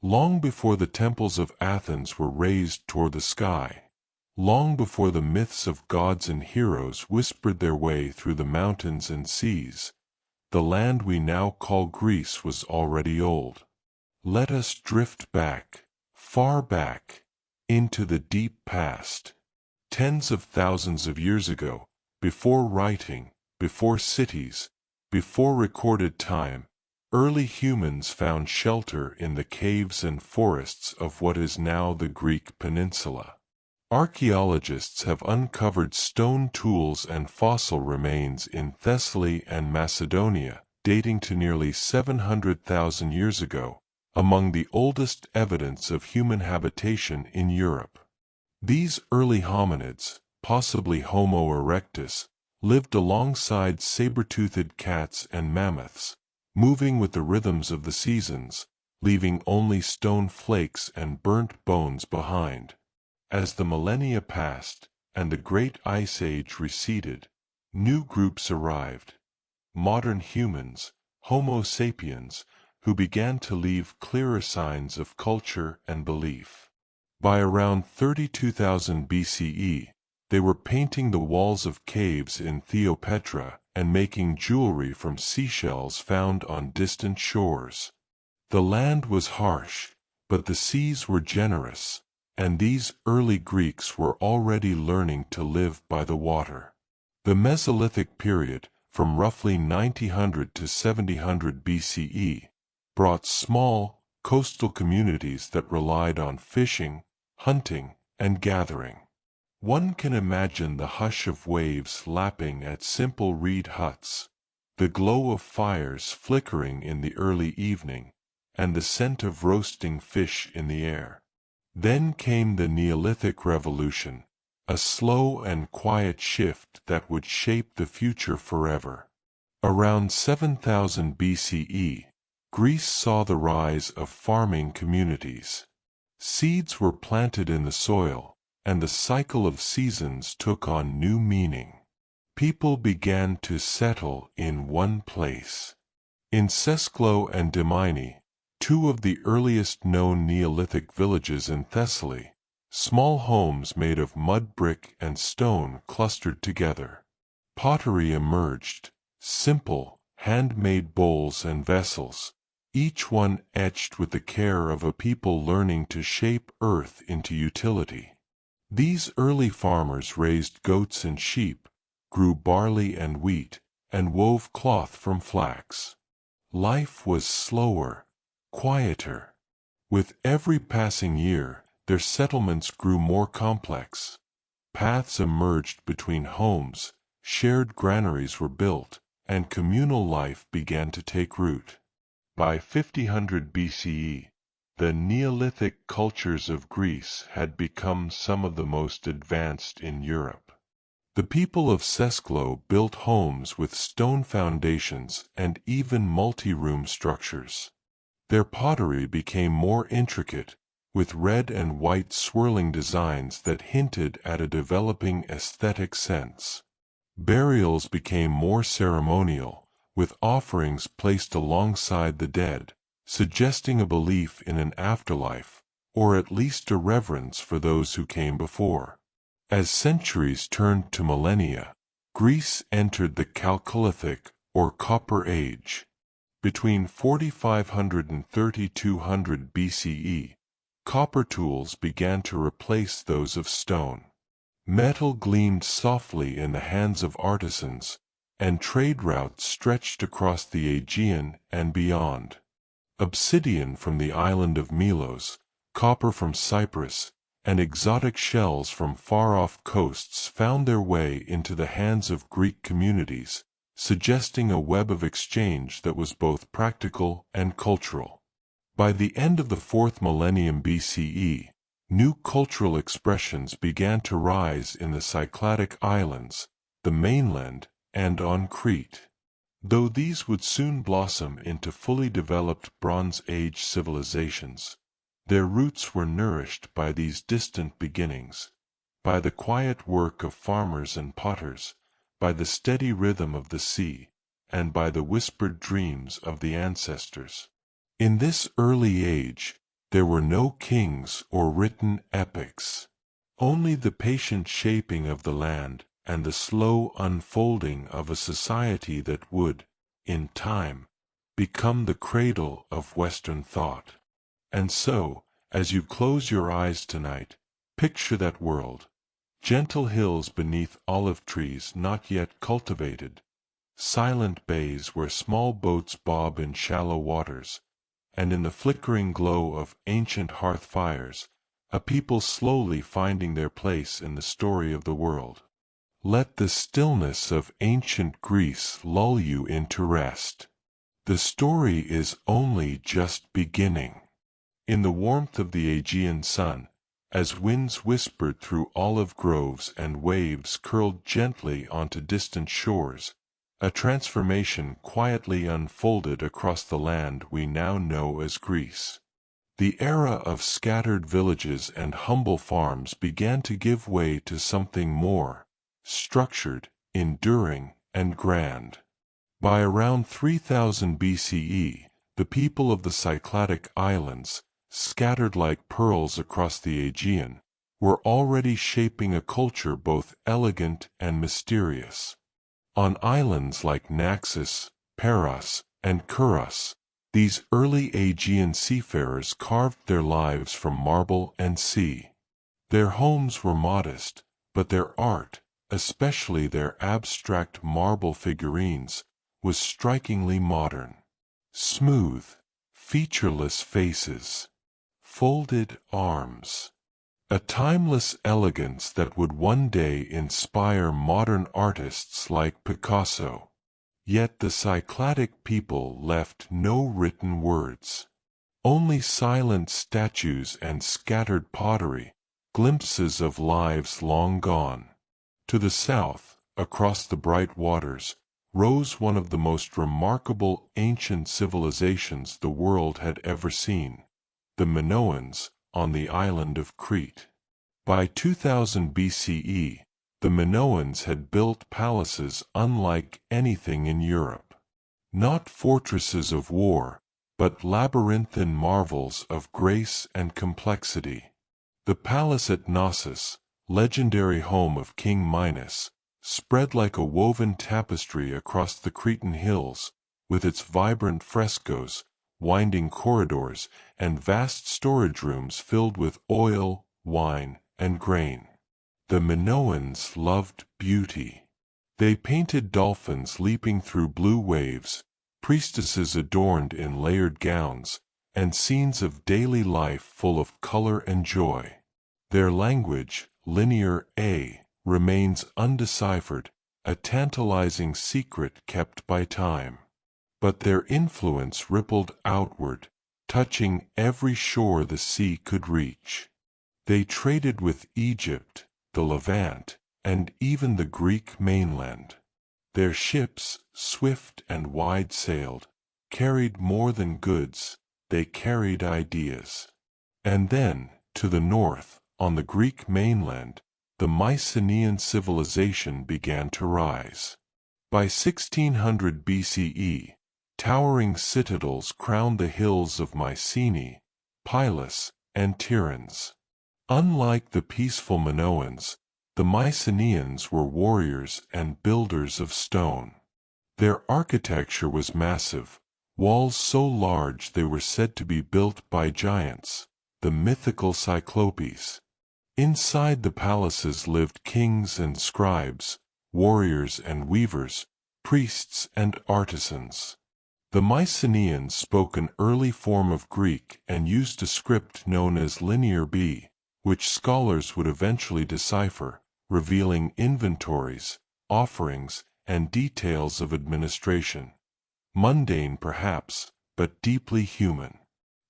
Long before the temples of Athens were raised toward the sky, long before the myths of gods and heroes whispered their way through the mountains and seas, the land we now call Greece was already old. Let us drift back, far back, into the deep past. Tens of thousands of years ago, before writing, before cities, before recorded time, early humans found shelter in the caves and forests of what is now the Greek peninsula. Archaeologists have uncovered stone tools and fossil remains in Thessaly and Macedonia, dating to nearly 700,000 years ago, among the oldest evidence of human habitation in Europe. These early hominids, possibly Homo erectus, lived alongside saber-toothed cats and mammoths, moving with the rhythms of the seasons, leaving only stone flakes and burnt bones behind. As the millennia passed and the Great Ice Age receded, new groups arrived. Modern humans, Homo sapiens, who began to leave clearer signs of culture and belief. By around 32,000 BCE, they were painting the walls of caves in Cleopatra and making jewelry from seashells found on distant shores. The land was harsh, but the seas were generous, and these early Greeks were already learning to live by the water. The Mesolithic period, from roughly 9000 to 7000 BCE, brought small, coastal communities that relied on fishing, hunting, and gathering. One can imagine the hush of waves lapping at simple reed huts, the glow of fires flickering in the early evening, and the scent of roasting fish in the air. Then came the Neolithic Revolution, a slow and quiet shift that would shape the future forever. Around 7000 BCE, Greece saw the rise of farming communities. Seeds were planted in the soil, and the cycle of seasons took on new meaning. People began to settle in one place. In Sesklo and Dimini, two of the earliest known Neolithic villages in Thessaly, small homes made of mud brick and stone clustered together. Pottery emerged, simple, handmade bowls and vessels, each one etched with the care of a people learning to shape earth into utility. These early farmers raised goats and sheep, grew barley and wheat, and wove cloth from flax. Life was slower, quieter. With every passing year, their settlements grew more complex. Paths emerged between homes, shared granaries were built, and communal life began to take root. By 5000 BCE, the Neolithic cultures of Greece had become some of the most advanced in Europe. The people of Sesklo built homes with stone foundations and even multi-room structures. Their pottery became more intricate, with red and white swirling designs that hinted at a developing aesthetic sense. Burials became more ceremonial, with offerings placed alongside the dead, suggesting a belief in an afterlife, or at least a reverence for those who came before. As centuries turned to millennia, Greece entered the Chalcolithic, or Copper Age. Between 4500 and 3200 BCE, copper tools began to replace those of stone. Metal gleamed softly in the hands of artisans, and trade routes stretched across the Aegean and beyond. Obsidian from the island of Melos, copper from Cyprus, and exotic shells from far-off coasts found their way into the hands of Greek communities, suggesting a web of exchange that was both practical and cultural. By the end of the 4th millennium BCE, new cultural expressions began to rise in the Cycladic islands, the mainland, and on Crete. Though these would soon blossom into fully developed Bronze Age civilizations, their roots were nourished by these distant beginnings, by the quiet work of farmers and potters, by the steady rhythm of the sea, and by the whispered dreams of the ancestors. In this early age, There were no kings or written epics. Only the patient shaping of the land and the slow unfolding of a society that would, in time, become the cradle of Western thought. And so, as you close your eyes tonight, picture that world. Gentle hills beneath olive trees not yet cultivated, silent bays where small boats bob in shallow waters, and in the flickering glow of ancient hearth fires, a people slowly finding their place in the story of the world. Let the stillness of ancient Greece lull you into rest. The story is only just beginning. In the warmth of the Aegean sun, as winds whispered through olive groves and waves curled gently onto distant shores, a transformation quietly unfolded across the land we now know as Greece. The era of scattered villages and humble farms began to give way to something more structured, enduring, and grand. By around 3000 BCE, the people of the Cycladic islands, scattered like pearls across the Aegean, were already shaping a culture both elegant and mysterious. On islands like Naxos, Paros, and Kuros, these early Aegean seafarers carved their lives from marble and sea. Their homes were modest, but their art, especially their abstract marble figurines, was strikingly modern. Smooth, featureless faces, folded arms, a timeless elegance that would one day inspire modern artists like Picasso. Yet the Cycladic people left no written words. Only silent statues and scattered pottery, glimpses of lives long gone. To the south, across the bright waters, rose one of the most remarkable ancient civilizations the world had ever seen, the Minoans, on the island of Crete. By 2000 BCE, the Minoans had built palaces unlike anything in Europe. Not fortresses of war, but labyrinthine marvels of grace and complexity. The palace at Knossos, legendary home of King Minos, spread like a woven tapestry across the Cretan hills, with its vibrant frescoes, winding corridors, and vast storage rooms filled with oil, wine, and grain. The Minoans loved beauty. They painted dolphins leaping through blue waves, priestesses adorned in layered gowns, and scenes of daily life full of color and joy. Their language, linear A, remains undeciphered, a tantalizing secret kept by time. But their influence rippled outward, touching every shore the sea could reach. They traded with Egypt, the Levant, and even the Greek mainland. Their ships, swift and wide-sailed, carried more than goods, they carried ideas. And then, to the north, on the Greek mainland, the Mycenaean civilization began to rise. By 1600 BCE, towering citadels crowned the hills of Mycenae, Pylos, and Tiryns. Unlike the peaceful Minoans, the Mycenaeans were warriors and builders of stone. Their architecture was massive, walls so large they were said to be built by giants, the mythical Cyclopes. Inside the palaces lived kings and scribes, warriors and weavers, priests and artisans. The Mycenaeans spoke an early form of Greek and used a script known as linear B, which scholars would eventually decipher, revealing inventories, offerings, and details of administration. Mundane perhaps, but deeply human.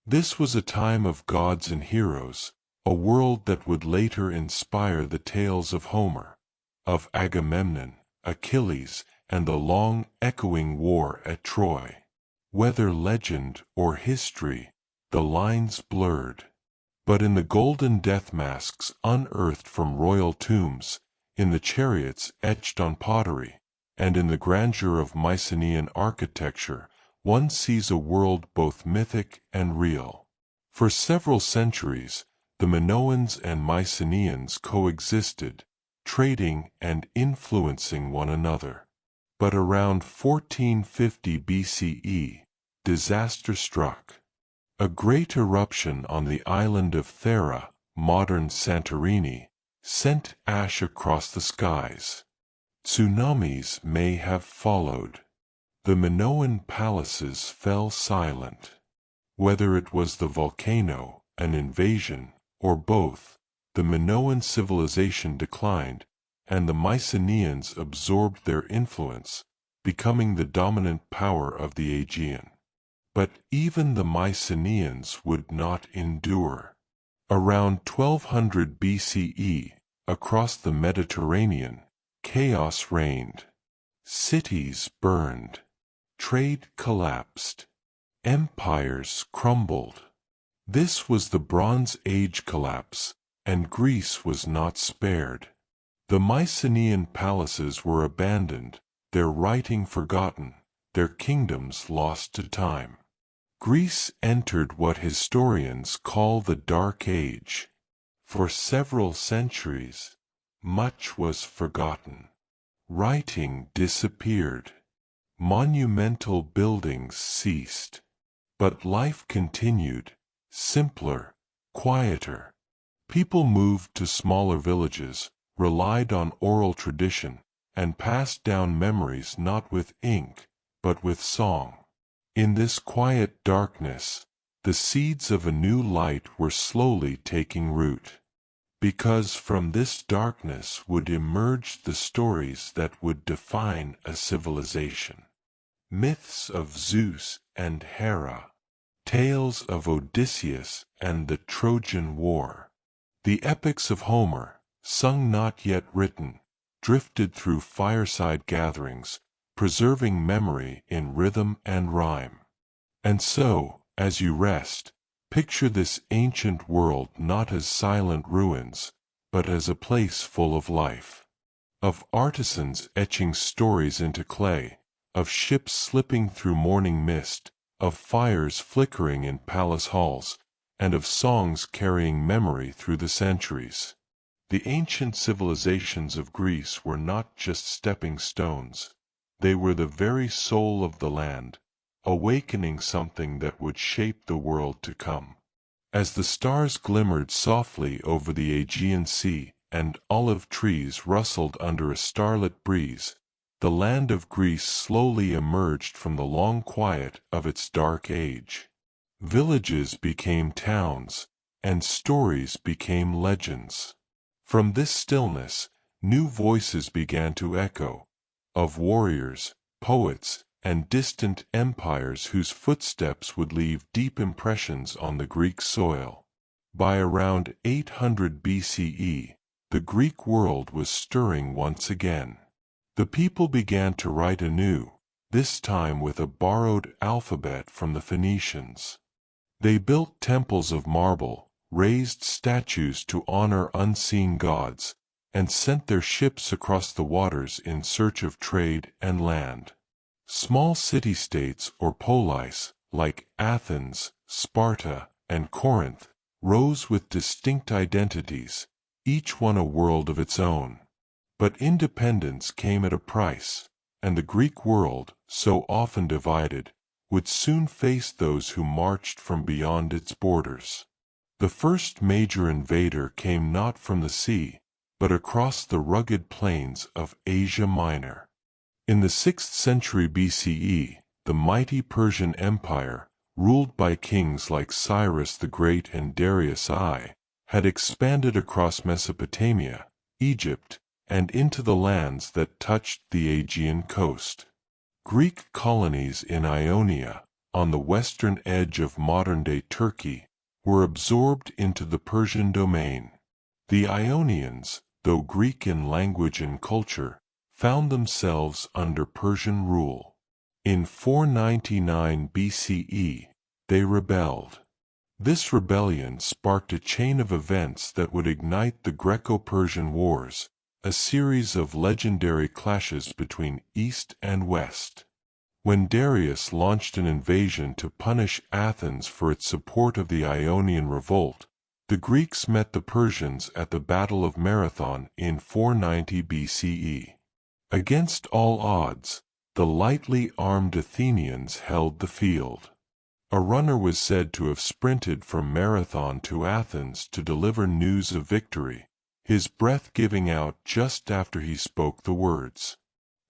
This was a time of gods and heroes, a world that would later inspire the tales of Homer, of Agamemnon, Achilles, and the long, echoing war at Troy. Whether legend or history, the lines blurred. But in the golden death masks unearthed from royal tombs, in the chariots etched on pottery, and in the grandeur of Mycenaean architecture, one sees a world both mythic and real. For several centuries, the Minoans and Mycenaeans coexisted, trading and influencing one another. But around 1450 BCE, disaster struck. A great eruption on the island of Thera, modern Santorini, sent ash across the skies. Tsunamis may have followed. The Minoan palaces fell silent. Whether it was the volcano, an invasion, or both, the Minoan civilization declined, and the Mycenaeans absorbed their influence, becoming the dominant power of the Aegean. But even the Mycenaeans would not endure. Around 1200 BCE, across the Mediterranean, chaos reigned. Cities burned. Trade collapsed. Empires crumbled. This was the Bronze Age collapse, and Greece was not spared. The Mycenaean palaces were abandoned, their writing forgotten, their kingdoms lost to time. Greece entered what historians call the Dark Age. For several centuries, much was forgotten. Writing disappeared. Monumental buildings ceased. But life continued, simpler, quieter. People moved to smaller villages, relied on oral tradition, and passed down memories not with ink, but with song. In this quiet darkness, the seeds of a new light were slowly taking root. Because from this darkness would emerge the stories that would define a civilization. Myths of Zeus and Hera. Tales of Odysseus and the Trojan War. The epics of Homer, sung not yet written, drifted through fireside gatherings, preserving memory in rhythm and rhyme. And so, as you rest, picture this ancient world not as silent ruins, but as a place full of life. Of artisans etching stories into clay, of ships slipping through morning mist, of fires flickering in palace halls, and of songs carrying memory through the centuries. The ancient civilizations of Greece were not just stepping stones. They were the very soul of the land, awakening something that would shape the world to come. As the stars glimmered softly over the Aegean Sea and olive trees rustled under a starlit breeze, the land of Greece slowly emerged from the long quiet of its dark age. Villages became towns, and stories became legends. From this stillness, new voices began to echo, of warriors, poets, and distant empires whose footsteps would leave deep impressions on the Greek soil. By around 800 BCE, the Greek world was stirring once again. The people began to write anew, this time with a borrowed alphabet from the Phoenicians. They built temples of marble, raised statues to honor unseen gods, and sent their ships across the waters in search of trade and land. Small city-states or polis, like Athens, Sparta, and Corinth, rose with distinct identities, each one a world of its own. But independence came at a price, and the Greek world, so often divided, would soon face those who marched from beyond its borders. The first major invader came not from the sea, but across the rugged plains of Asia Minor. In the 6th century BCE, the mighty Persian Empire, ruled by kings like Cyrus the Great and Darius I, had expanded across Mesopotamia, Egypt, and into the lands that touched the Aegean coast. Greek colonies in Ionia, on the western edge of modern-day Turkey, were absorbed into the Persian domain. The Ionians, though Greek in language and culture, found themselves under Persian rule. In 499 BCE, they rebelled. This rebellion sparked a chain of events that would ignite the Greco-Persian Wars, a series of legendary clashes between East and West. When Darius launched an invasion to punish Athens for its support of the Ionian revolt, the Greeks met the Persians at the Battle of Marathon in 490 BCE. Against all odds, the lightly armed Athenians held the field. A runner was said to have sprinted from Marathon to Athens to deliver news of victory, his breath giving out just after he spoke the words.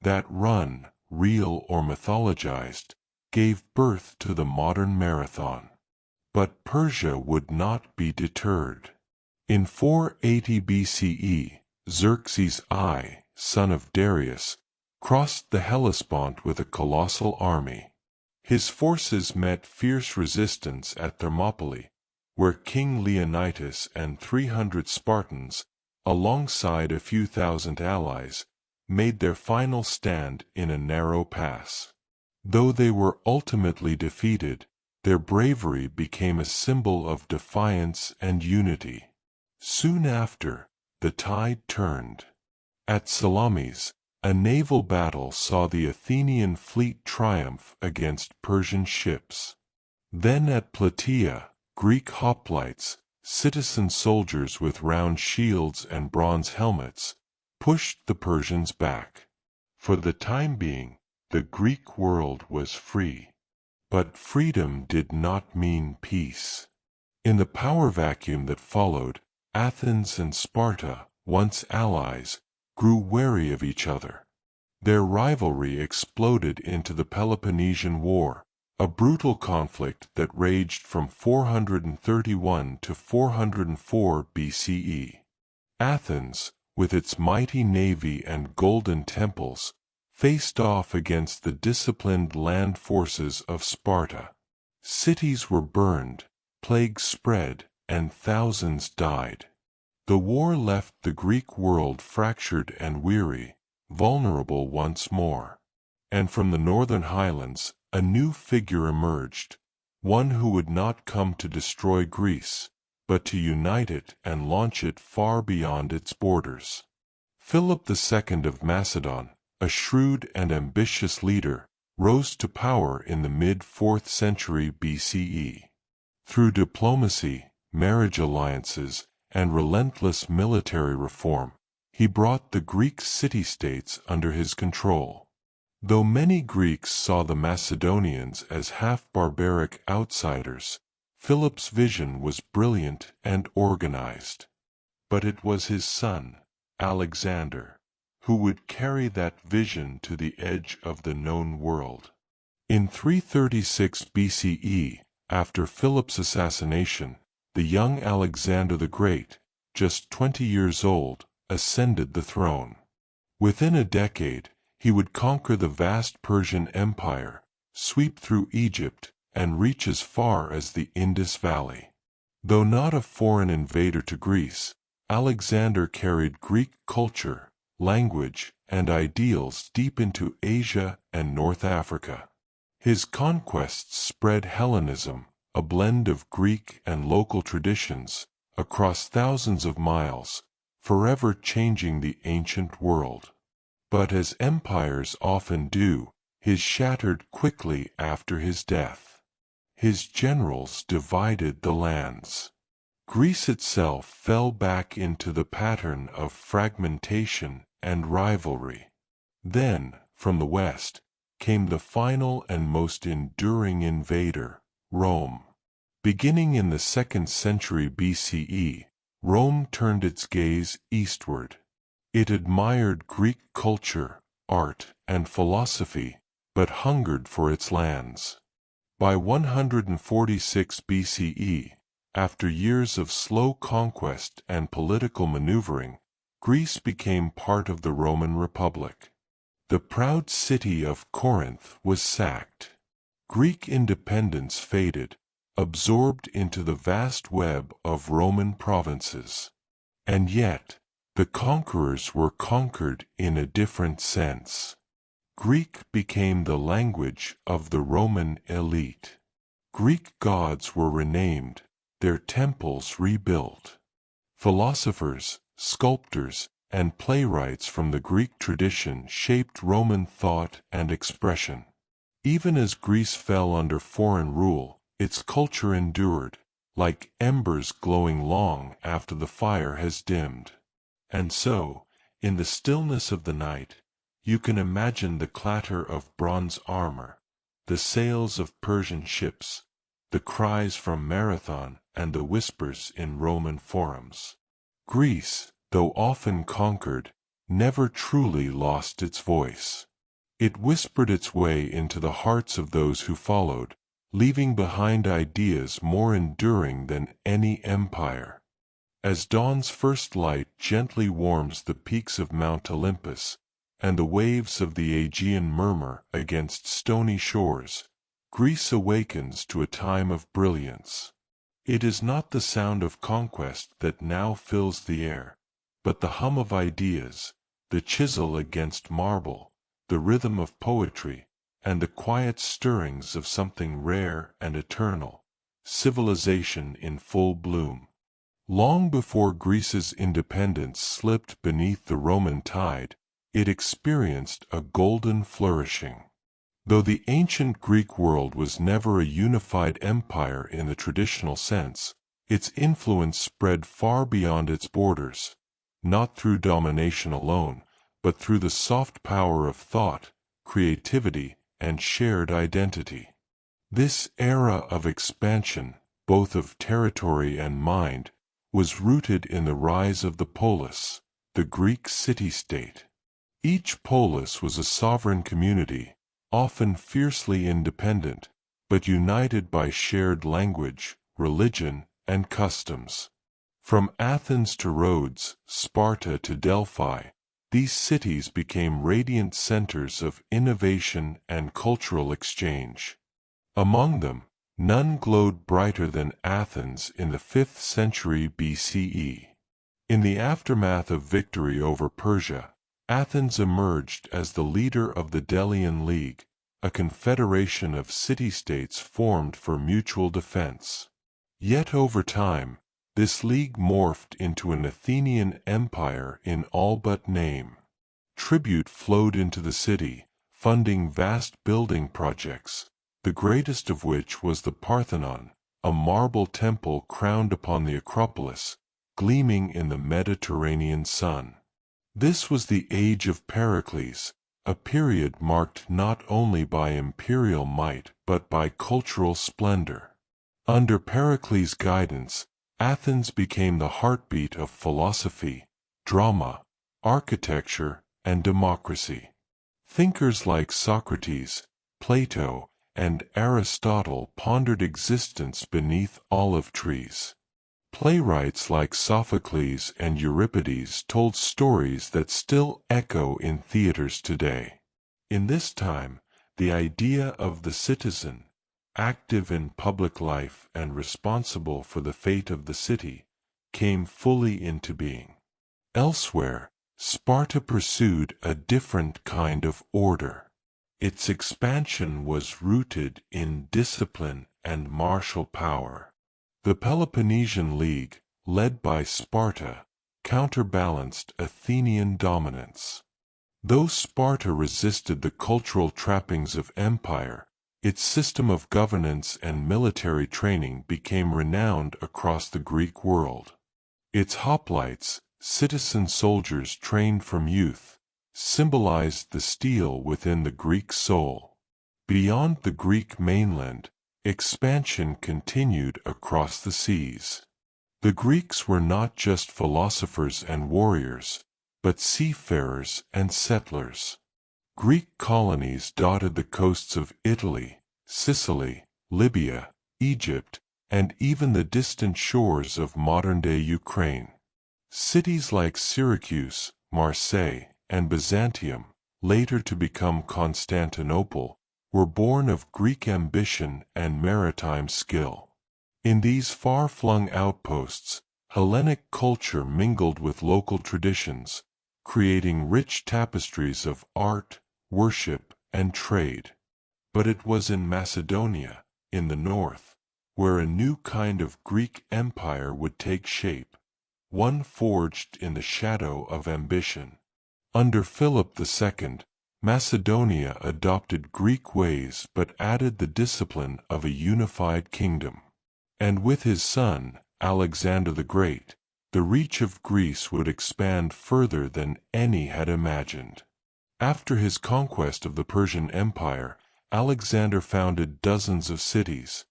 That run, real or mythologized, gave birth to the modern marathon. But Persia would not be deterred. In 480 BCE, Xerxes I, son of Darius, crossed the Hellespont with a colossal army. His forces met fierce resistance at Thermopylae, where King Leonidas and 300 Spartans, alongside a few thousand allies, made their final stand in a narrow pass. Though they were ultimately defeated, their bravery became a symbol of defiance and unity. Soon after, the tide turned. At Salamis, a naval battle saw the Athenian fleet triumph against Persian ships. Then at Plataea, Greek hoplites, citizen soldiers with round shields and bronze helmets, pushed the Persians back. For the time being, the Greek world was free. But freedom did not mean peace. In the power vacuum that followed, Athens and Sparta, once allies, grew wary of each other. Their rivalry exploded into the Peloponnesian War, a brutal conflict that raged from 431 to 404 BCE. Athens, with its mighty navy and golden temples, faced off against the disciplined land forces of Sparta. Cities were burned, plagues spread, and thousands died. The war left the Greek world fractured and weary, vulnerable once more. And from the northern highlands, a new figure emerged, one who would not come to destroy Greece, but to unite it and launch it far beyond its borders. Philip II of Macedon, a shrewd and ambitious leader, rose to power in the mid-4th century BCE. Through diplomacy, marriage alliances, and relentless military reform, he brought the Greek city-states under his control. Though many Greeks saw the Macedonians as half-barbaric outsiders, Philip's vision was brilliant and organized. But it was his son, Alexander, who would carry that vision to the edge of the known world. In 336 BCE, after Philip's assassination, the young Alexander the Great, just 20 years old, ascended the throne. Within a decade, he would conquer the vast Persian Empire, sweep through Egypt, and reach as far as the Indus Valley. Though not a foreign invader to Greece, Alexander carried Greek culture, language, and ideals deep into Asia and North Africa. His conquests spread Hellenism, a blend of Greek and local traditions, across thousands of miles, forever changing the ancient world. But as empires often do, his shattered quickly after his death. His generals divided the lands. Greece itself fell back into the pattern of fragmentation and rivalry. Then, from the west, came the final and most enduring invader, Rome. Beginning in the 2nd century BCE, Rome turned its gaze eastward. It admired Greek culture, art, and philosophy, but hungered for its lands. By 146 BCE, after years of slow conquest and political maneuvering, Greece became part of the Roman Republic. The proud city of Corinth was sacked. Greek independence faded, absorbed into the vast web of Roman provinces. And yet, the conquerors were conquered in a different sense. Greek became the language of the Roman elite. Greek gods were renamed, their temples rebuilt. Philosophers, sculptors, and playwrights from the Greek tradition shaped Roman thought and expression. Even as Greece fell under foreign rule, its culture endured, like embers glowing long after the fire has dimmed. And so, in the stillness of the night, you can imagine the clatter of bronze armor, the sails of Persian ships, the cries from Marathon, and the whispers in Roman forums. Greece, though often conquered, never truly lost its voice. It whispered its way into the hearts of those who followed, leaving behind ideas more enduring than any empire. As dawn's first light gently warms the peaks of Mount Olympus, and the waves of the Aegean murmur against stony shores, Greece awakens to a time of brilliance. It is not the sound of conquest that now fills the air, but the hum of ideas, the chisel against marble, the rhythm of poetry, and the quiet stirrings of something rare and eternal, civilization in full bloom. Long before Greece's independence slipped beneath the Roman tide, it experienced a golden flourishing. Though the ancient Greek world was never a unified empire in the traditional sense, its influence spread far beyond its borders, not through domination alone, but through the soft power of thought, creativity, and shared identity. This era of expansion, both of territory and mind, was rooted in the rise of the polis, the Greek city-state. Each polis was a sovereign community, often fiercely independent, but united by shared language, religion, and customs. From Athens to Rhodes, Sparta to Delphi, these cities became radiant centers of innovation and cultural exchange. Among them, none glowed brighter than Athens in the 5th century BCE. In the aftermath of victory over Persia, Athens emerged as the leader of the Delian League, a confederation of city-states formed for mutual defense. Yet over time, this league morphed into an Athenian empire in all but name. Tribute flowed into the city, funding vast building projects, the greatest of which was the Parthenon, a marble temple crowned upon the Acropolis, gleaming in the Mediterranean sun. This was the age of Pericles, a period marked not only by imperial might but by cultural splendor. Under Pericles' guidance, Athens became the heartbeat of philosophy, drama, architecture, and democracy. Thinkers like Socrates, Plato, and Aristotle pondered existence beneath olive trees. Playwrights like Sophocles and Euripides told stories that still echo in theaters today. In this time, the idea of the citizen, active in public life and responsible for the fate of the city, came fully into being. Elsewhere, Sparta pursued a different kind of order. Its expansion was rooted in discipline and martial power. The Peloponnesian League, led by Sparta, counterbalanced Athenian dominance. Though Sparta resisted the cultural trappings of empire, its system of governance and military training became renowned across the Greek world. Its hoplites, citizen soldiers trained from youth, symbolized the steel within the Greek soul. Beyond the Greek mainland, expansion continued across the seas. The Greeks were not just philosophers and warriors, but seafarers and settlers. Greek colonies dotted the coasts of Italy, Sicily, Libya, Egypt, and even the distant shores of modern-day Ukraine. Cities like Syracuse, Marseille, and Byzantium, later to become Constantinople, were born of Greek ambition and maritime skill. In these far-flung outposts, Hellenic culture mingled with local traditions, creating rich tapestries of art, worship, and trade. But it was in Macedonia, in the north, where a new kind of Greek empire would take shape, one forged in the shadow of ambition. Under Philip II, Macedonia adopted Greek ways but added the discipline of a unified kingdom. And with his son, Alexander the Great, the reach of Greece would expand further than any had imagined. After his conquest of the Persian Empire, Alexander founded dozens of cities,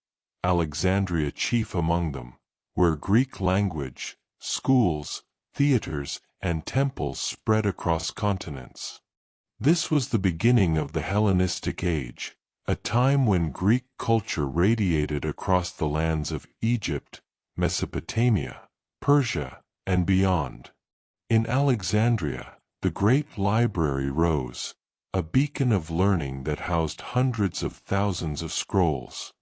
Alexandria chief among them, where Greek language, schools, theaters, and temples spread across continents. This was the beginning of the Hellenistic Age, a time when Greek culture radiated across the lands of Egypt, Mesopotamia, Persia, and beyond. In Alexandria, the great library rose, a beacon of learning that housed hundreds of thousands of scrolls.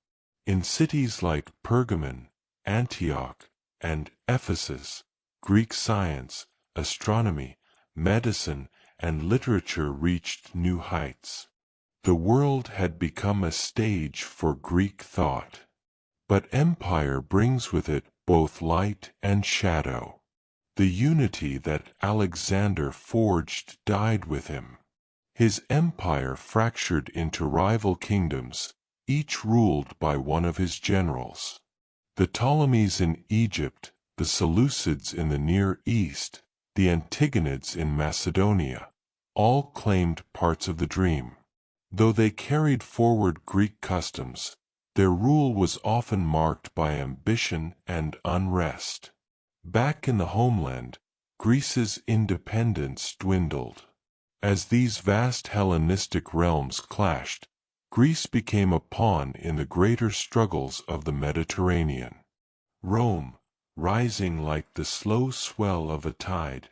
In cities like Pergamon, Antioch, and Ephesus, Greek science, astronomy, medicine, and literature reached new heights. The world had become a stage for Greek thought. But empire brings with it both light and shadow. The unity that Alexander forged died with him. His empire fractured into rival kingdoms, each ruled by one of his generals. The Ptolemies in Egypt, the Seleucids in the Near East, the Antigonids in Macedonia, all claimed parts of the dream. Though they carried forward Greek customs, their rule was often marked by ambition and unrest. Back in the homeland, Greece's independence dwindled. As these vast Hellenistic realms clashed, Greece became a pawn in the greater struggles of the Mediterranean. Rome, rising like the slow swell of a tide,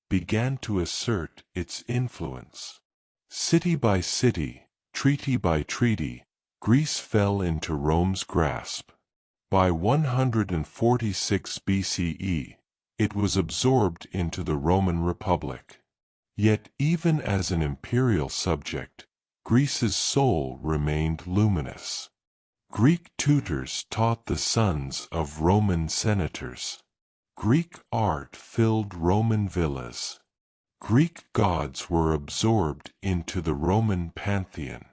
began to assert its influence. City by city, treaty by treaty, Greece fell into Rome's grasp. By 146 BCE, it was absorbed into the Roman Republic. Yet even as an imperial subject, Greece's soul remained luminous. Greek tutors taught the sons of Roman senators. Greek art filled Roman villas. Greek gods were absorbed into the Roman pantheon.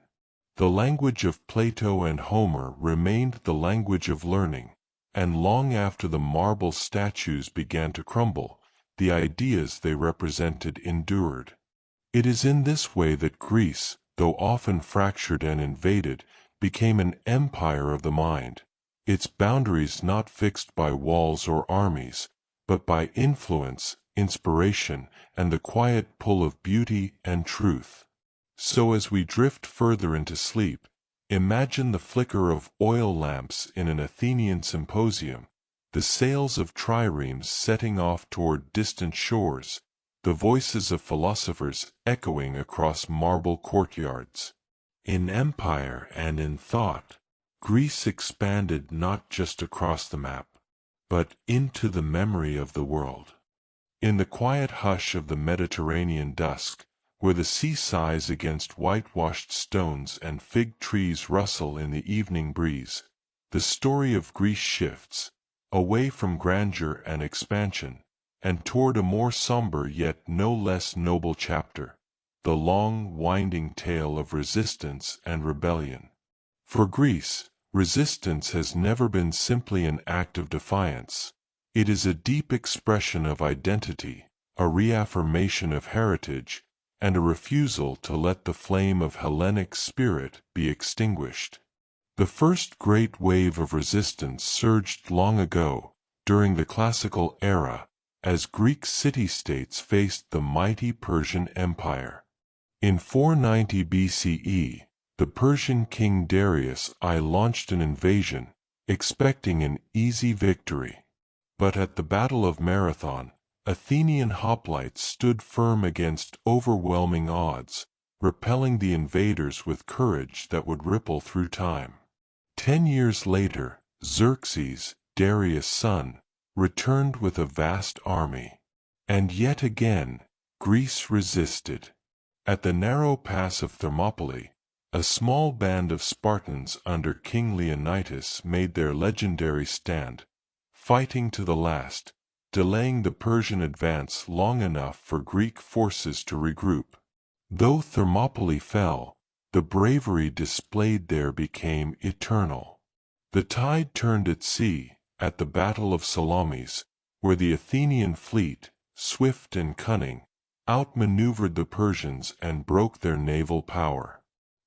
The language of Plato and Homer remained the language of learning, and long after the marble statues began to crumble, the ideas they represented endured. It is in this way that Greece, though often fractured and invaded, became an empire of the mind, its boundaries not fixed by walls or armies, but by influence, inspiration, and the quiet pull of beauty and truth. So as we drift further into sleep, imagine the flicker of oil lamps in an Athenian symposium, the sails of triremes setting off toward distant shores, the voices of philosophers echoing across marble courtyards. In empire and in thought, Greece expanded not just across the map, but into the memory of the world. In the quiet hush of the Mediterranean dusk, where the sea sighs against whitewashed stones and fig trees rustle in the evening breeze, the story of Greece shifts, away from grandeur and expansion, and toward a more somber yet no less noble chapter, the long, winding tale of resistance and rebellion. For Greece, resistance has never been simply an act of defiance. It is a deep expression of identity, a reaffirmation of heritage, and a refusal to let the flame of Hellenic spirit be extinguished. The first great wave of resistance surged long ago, during the classical era, as Greek city-states faced the mighty Persian Empire. In 490 BCE, the Persian king Darius I launched an invasion, expecting an easy victory. But at the Battle of Marathon, Athenian hoplites stood firm against overwhelming odds, repelling the invaders with courage that would ripple through time. 10 years later, Xerxes, Darius' son, returned with a vast army. And yet again, Greece resisted. At the narrow pass of Thermopylae, a small band of Spartans under King Leonidas made their legendary stand, fighting to the last, delaying the Persian advance long enough for Greek forces to regroup. Though Thermopylae fell, the bravery displayed there became eternal. The tide turned at sea, at the Battle of Salamis, where the Athenian fleet, swift and cunning, outmaneuvered the Persians and broke their naval power.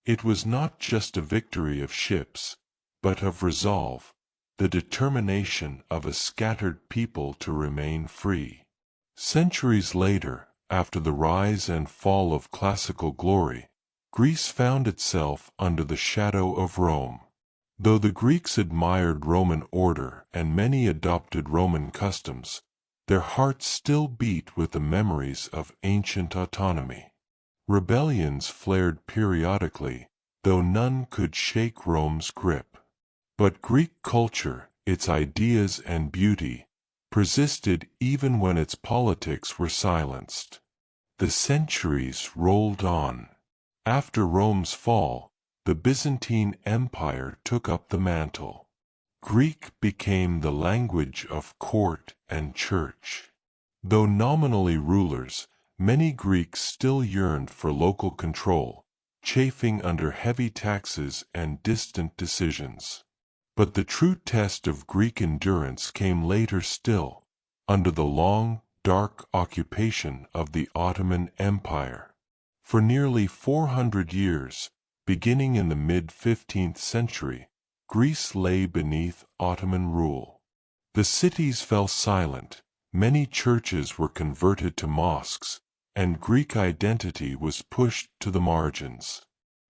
It was not just a victory of ships, but of resolve, the determination of a scattered people to remain free. Centuries later, after the rise and fall of classical glory, Greece found itself under the shadow of Rome. Though the Greeks admired Roman order and many adopted Roman customs, their hearts still beat with the memories of ancient autonomy. Rebellions flared periodically, though none could shake Rome's grip. But Greek culture, its ideas and beauty, persisted even when its politics were silenced. The centuries rolled on. After Rome's fall, the Byzantine Empire took up the mantle. Greek became the language of court and church. Though nominally rulers, many Greeks still yearned for local control, chafing under heavy taxes and distant decisions. But the true test of Greek endurance came later still, under the long, dark occupation of the Ottoman Empire. For nearly 400 years, beginning in the mid-15th century, Greece lay beneath Ottoman rule. The cities fell silent, many churches were converted to mosques, and Greek identity was pushed to the margins.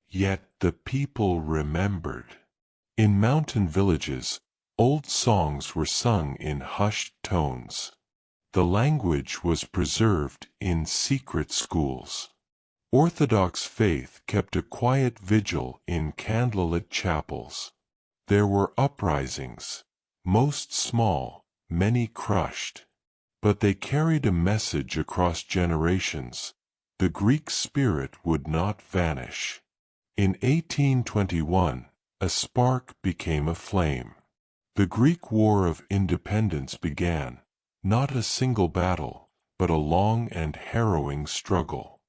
Yet the people remembered. In mountain villages, old songs were sung in hushed tones. The language was preserved in secret schools. Orthodox faith kept a quiet vigil in candlelit chapels. There were uprisings, most small, many crushed. But they carried a message across generations. The Greek spirit would not vanish. In 1821, a spark became a flame. The Greek War of Independence began, not a single battle, but a long and harrowing struggle.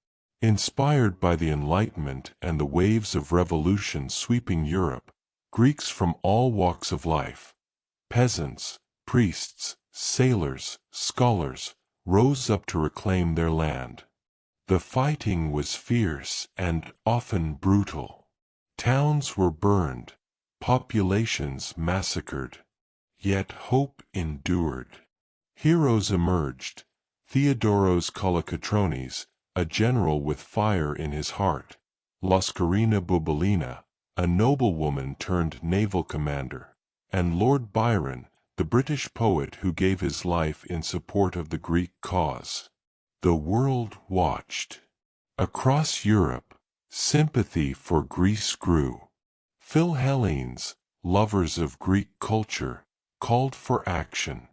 Inspired by the Enlightenment and the waves of revolution sweeping Europe, Greeks from all walks of life, peasants, priests, sailors, scholars, rose up to reclaim their land. The fighting was fierce and often brutal. Towns were burned, populations massacred. Yet hope endured. Heroes emerged. Theodoros Kolokotronis, a general with fire in his heart. Laskarina Bouboulina, a noblewoman turned naval commander. And Lord Byron, the British poet who gave his life in support of the Greek cause. The world watched. Across Europe, sympathy for Greece grew. Philhellenes, lovers of Greek culture, called for action.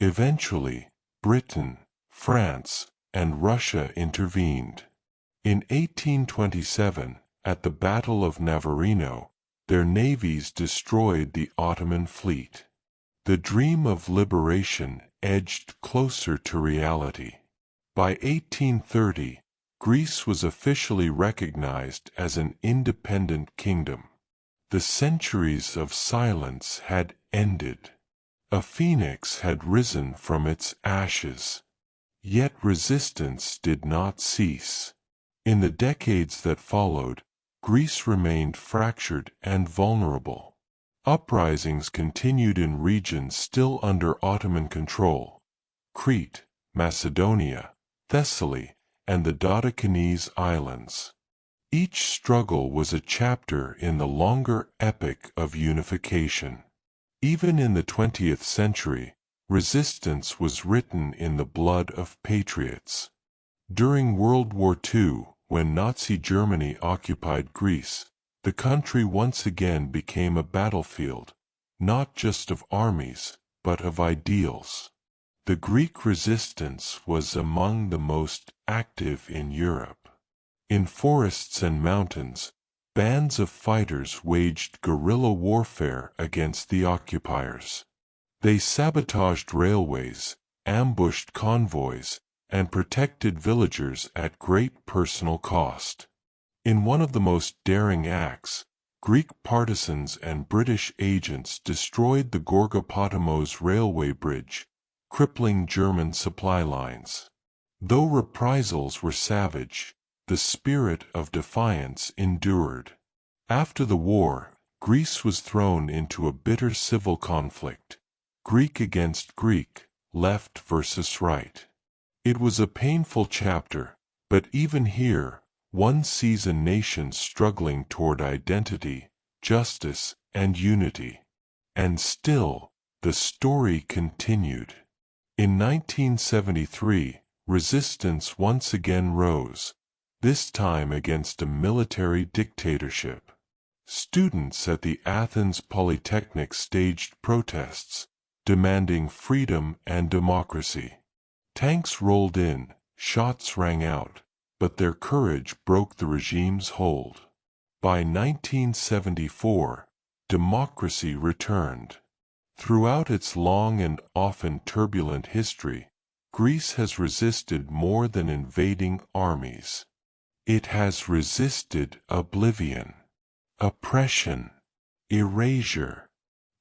Eventually, Britain, France, and Russia intervened. In 1827, at the Battle of Navarino, their navies destroyed the Ottoman fleet. The dream of liberation edged closer to reality. By 1830, Greece was officially recognized as an independent kingdom. The centuries of silence had ended. A phoenix had risen from its ashes. Yet resistance did not cease. In the decades that followed, Greece remained fractured and vulnerable. Uprisings continued in regions still under Ottoman control: Crete, Macedonia, Thessaly, and the Dodecanese Islands. Each struggle was a chapter in the longer epic of unification. Even in the 20th century, resistance was written in the blood of patriots. During World War II, when Nazi Germany occupied Greece, the country once again became a battlefield, not just of armies, but of ideals. The Greek resistance was among the most active in Europe. In forests and mountains, bands of fighters waged guerrilla warfare against the occupiers. They sabotaged railways, ambushed convoys, and protected villagers at great personal cost. In one of the most daring acts, Greek partisans and British agents destroyed the Gorgopotamos railway bridge, crippling German supply lines. Though reprisals were savage, the spirit of defiance endured. After the war, Greece was thrown into a bitter civil conflict, Greek against Greek, left versus right. It was a painful chapter, but even here, one sees a nation struggling toward identity, justice, and unity. And still, the story continued. In 1973, resistance once again rose, this time against a military dictatorship. Students at the Athens Polytechnic staged protests, demanding freedom and democracy. Tanks rolled in, shots rang out, but their courage broke the regime's hold. By 1974, democracy returned. Throughout its long and often turbulent history, Greece has resisted more than invading armies. It has resisted oblivion, oppression, erasure.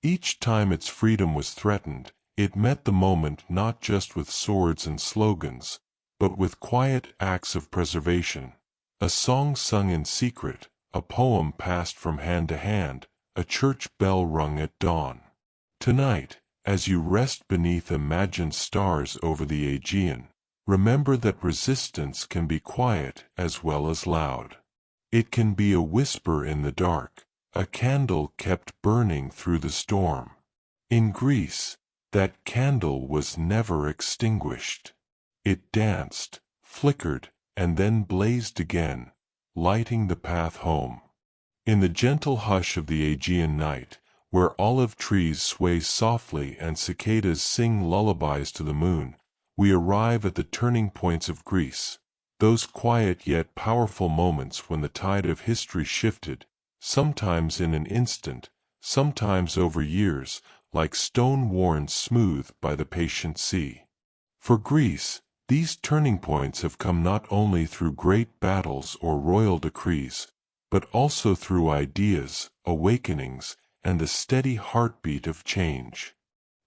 Each time its freedom was threatened, it met the moment not just with swords and slogans, but with quiet acts of preservation. A song sung in secret, a poem passed from hand to hand, a church bell rung at dawn. Tonight, as you rest beneath imagined stars over the Aegean, remember that resistance can be quiet as well as loud. It can be a whisper in the dark, a candle kept burning through the storm. In Greece, that candle was never extinguished. It danced, flickered, and then blazed again, lighting the path home. In the gentle hush of the Aegean night, where olive trees sway softly and cicadas sing lullabies to the moon, we arrive at the turning points of Greece, those quiet yet powerful moments when the tide of history shifted, sometimes in an instant, sometimes over years, like stone worn smooth by the patient sea. For Greece, these turning points have come not only through great battles or royal decrees, but also through ideas, awakenings, and the steady heartbeat of change.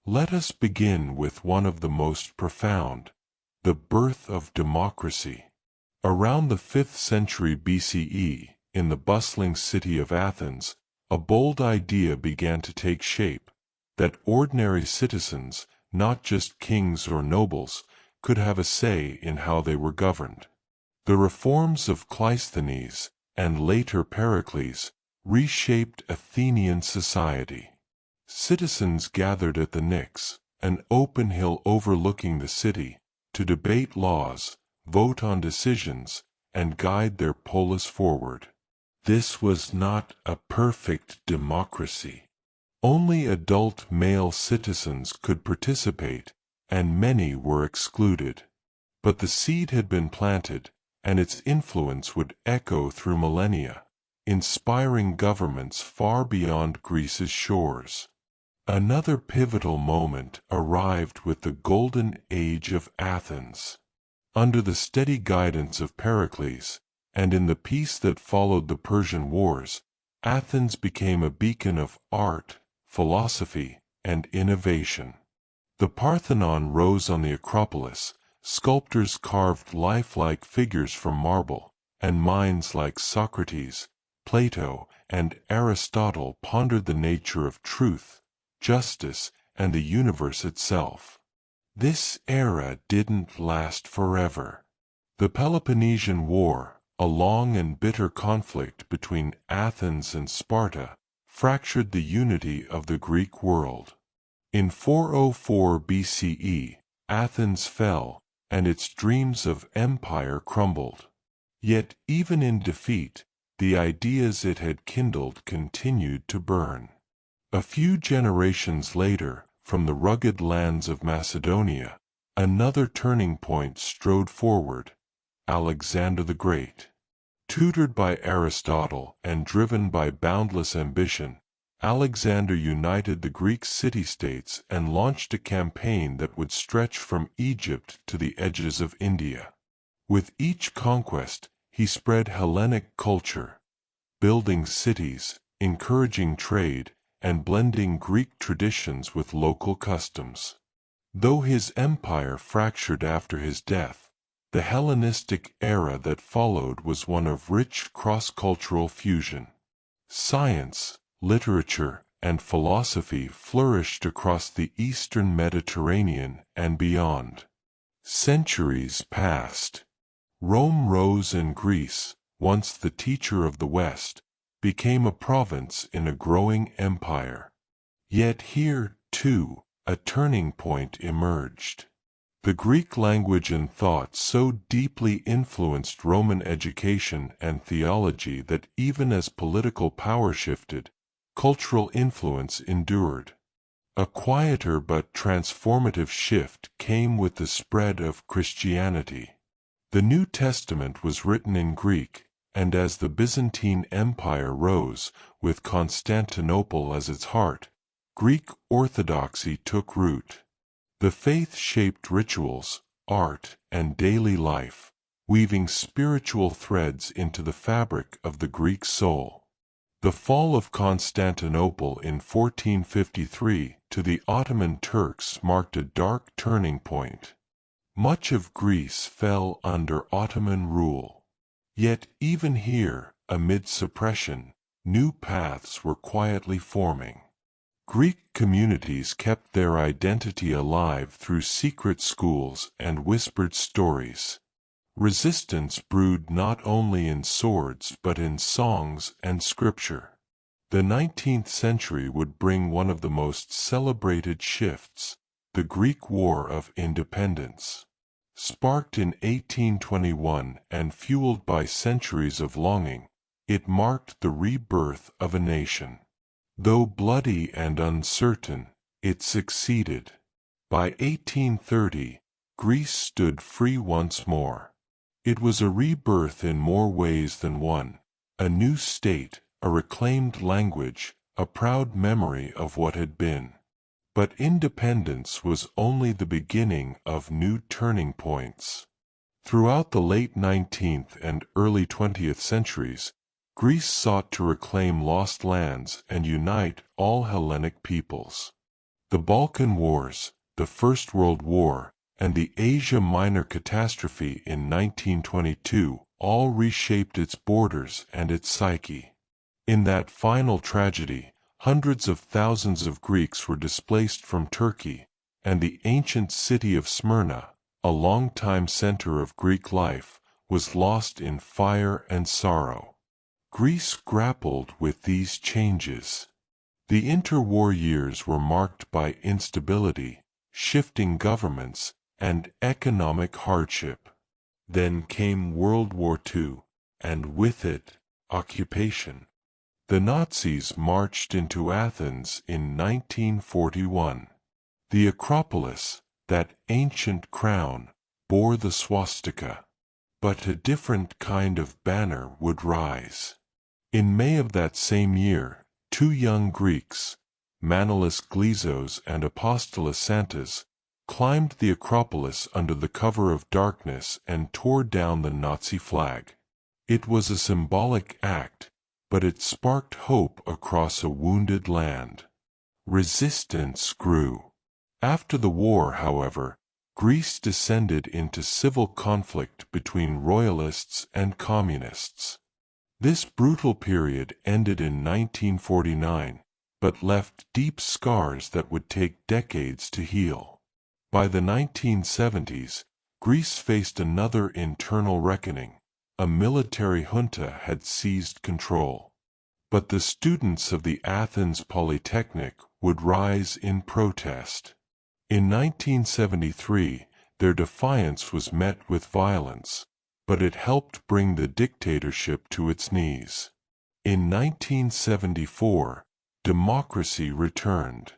Let us begin with one of the most profound, the birth of democracy. Around the 5th century BCE, in the bustling city of Athens, a bold idea began to take shape, that ordinary citizens, not just kings or nobles, could have a say in how they were governed. The reforms of Cleisthenes, and later Pericles, reshaped Athenian society. Citizens gathered at the Pnyx, an open hill overlooking the city, to debate laws, vote on decisions, and guide their polis forward. This was not a perfect democracy. Only adult male citizens could participate, and many were excluded. But the seed had been planted, and its influence would echo through millennia, inspiring governments far beyond Greece's shores. Another pivotal moment arrived with the Golden Age of Athens. Under the steady guidance of Pericles, and in the peace that followed the Persian Wars, Athens became a beacon of art, philosophy, and innovation. The Parthenon rose on the Acropolis, sculptors carved lifelike figures from marble, and minds like Socrates, Plato, and Aristotle pondered the nature of truth, justice, and the universe itself. This era didn't last forever. The Peloponnesian War, a long and bitter conflict between Athens and Sparta, fractured the unity of the Greek world. In 404 BCE, Athens fell, and its dreams of empire crumbled. Yet even in defeat, the ideas it had kindled continued to burn. A few generations later, from the rugged lands of Macedonia, another turning point strode forward, Alexander the Great. Tutored by Aristotle and driven by boundless ambition, Alexander united the Greek city-states and launched a campaign that would stretch from Egypt to the edges of India. With each conquest, he spread Hellenic culture, building cities, encouraging trade, and blending Greek traditions with local customs. Though his empire fractured after his death, the Hellenistic era that followed was one of rich cross-cultural fusion. Science, literature, and philosophy flourished across the eastern Mediterranean and beyond. Centuries passed. Rome rose and Greece, once the teacher of the West, became a province in a growing empire. Yet here, too, a turning point emerged. The Greek language and thought so deeply influenced Roman education and theology that even as political power shifted, cultural influence endured. A quieter but transformative shift came with the spread of Christianity. The New Testament was written in Greek, and as the Byzantine Empire rose, with Constantinople as its heart, Greek orthodoxy took root. The faith shaped rituals, art, and daily life, weaving spiritual threads into the fabric of the Greek soul. The fall of Constantinople in 1453 to the Ottoman Turks marked a dark turning point. Much of Greece fell under Ottoman rule. Yet even here, amid suppression, new paths were quietly forming. Greek communities kept their identity alive through secret schools and whispered stories. Resistance brewed not only in swords but in songs and scripture. The 19th century would bring one of the most celebrated shifts, the Greek War of Independence. Sparked in 1821 and fueled by centuries of longing, it marked the rebirth of a nation. Though bloody and uncertain, it succeeded. By 1830, Greece stood free once more. It was a rebirth in more ways than one, a new state, a reclaimed language, a proud memory of what had been. But independence was only the beginning of new turning points. Throughout the late 19th and early 20th centuries, Greece sought to reclaim lost lands and unite all Hellenic peoples. The Balkan Wars, the First World War, and the Asia Minor catastrophe in 1922 all reshaped its borders and its psyche. In that final tragedy, hundreds of thousands of Greeks were displaced from Turkey, and the ancient city of Smyrna, a longtime center of Greek life, was lost in fire and sorrow. Greece grappled with these changes. The interwar years were marked by instability, shifting governments, and economic hardship. Then came World War II, and with it, occupation. The Nazis marched into Athens in 1941. The Acropolis, that ancient crown, bore the swastika. But a different kind of banner would rise. In May of that same year, two young Greeks, Manolis Glizos and Apostolos Santas, climbed the Acropolis under the cover of darkness and tore down the Nazi flag. It was a symbolic act, but it sparked hope across a wounded land. Resistance grew. After the war, however, Greece descended into civil conflict between royalists and communists. This brutal period ended in 1949, but left deep scars that would take decades to heal. By the 1970s, Greece faced another internal reckoning. A military junta had seized control. But the students of the Athens Polytechnic would rise in protest. In 1973, their defiance was met with violence, but it helped bring the dictatorship to its knees. In 1974, democracy returned.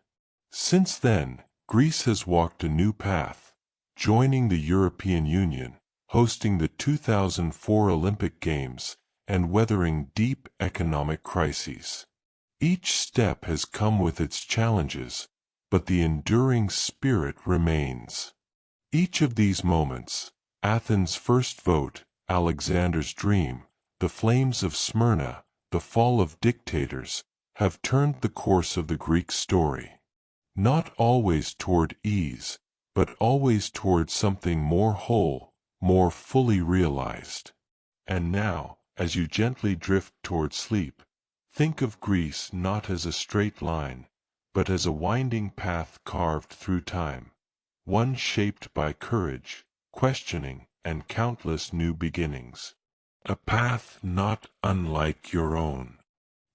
Since then, Greece has walked a new path, joining the European Union, hosting the 2004 Olympic Games, and weathering deep economic crises. Each step has come with its challenges, but the enduring spirit remains. Each of these moments, Athens' first vote, Alexander's dream, the flames of Smyrna, the fall of dictators, have turned the course of the Greek story. Not always toward ease, but always toward something more whole, more fully realized. And now, as you gently drift toward sleep, think of Greece not as a straight line, but as a winding path carved through time, one shaped by courage, questioning, and countless new beginnings. A path not unlike your own.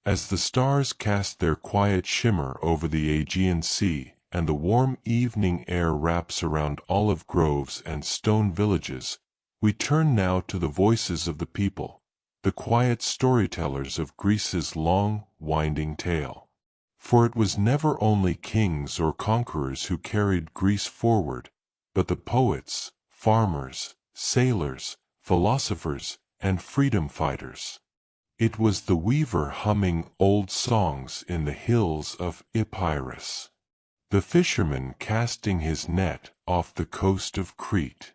As the stars cast their quiet shimmer over the Aegean Sea, and the warm evening air wraps around olive groves and stone villages, we turn now to the voices of the people, the quiet storytellers of Greece's long, winding tale. For it was never only kings or conquerors who carried Greece forward, but the poets, farmers, sailors, philosophers, and freedom fighters. It was the weaver humming old songs in the hills of Epirus, the fisherman casting his net off the coast of Crete,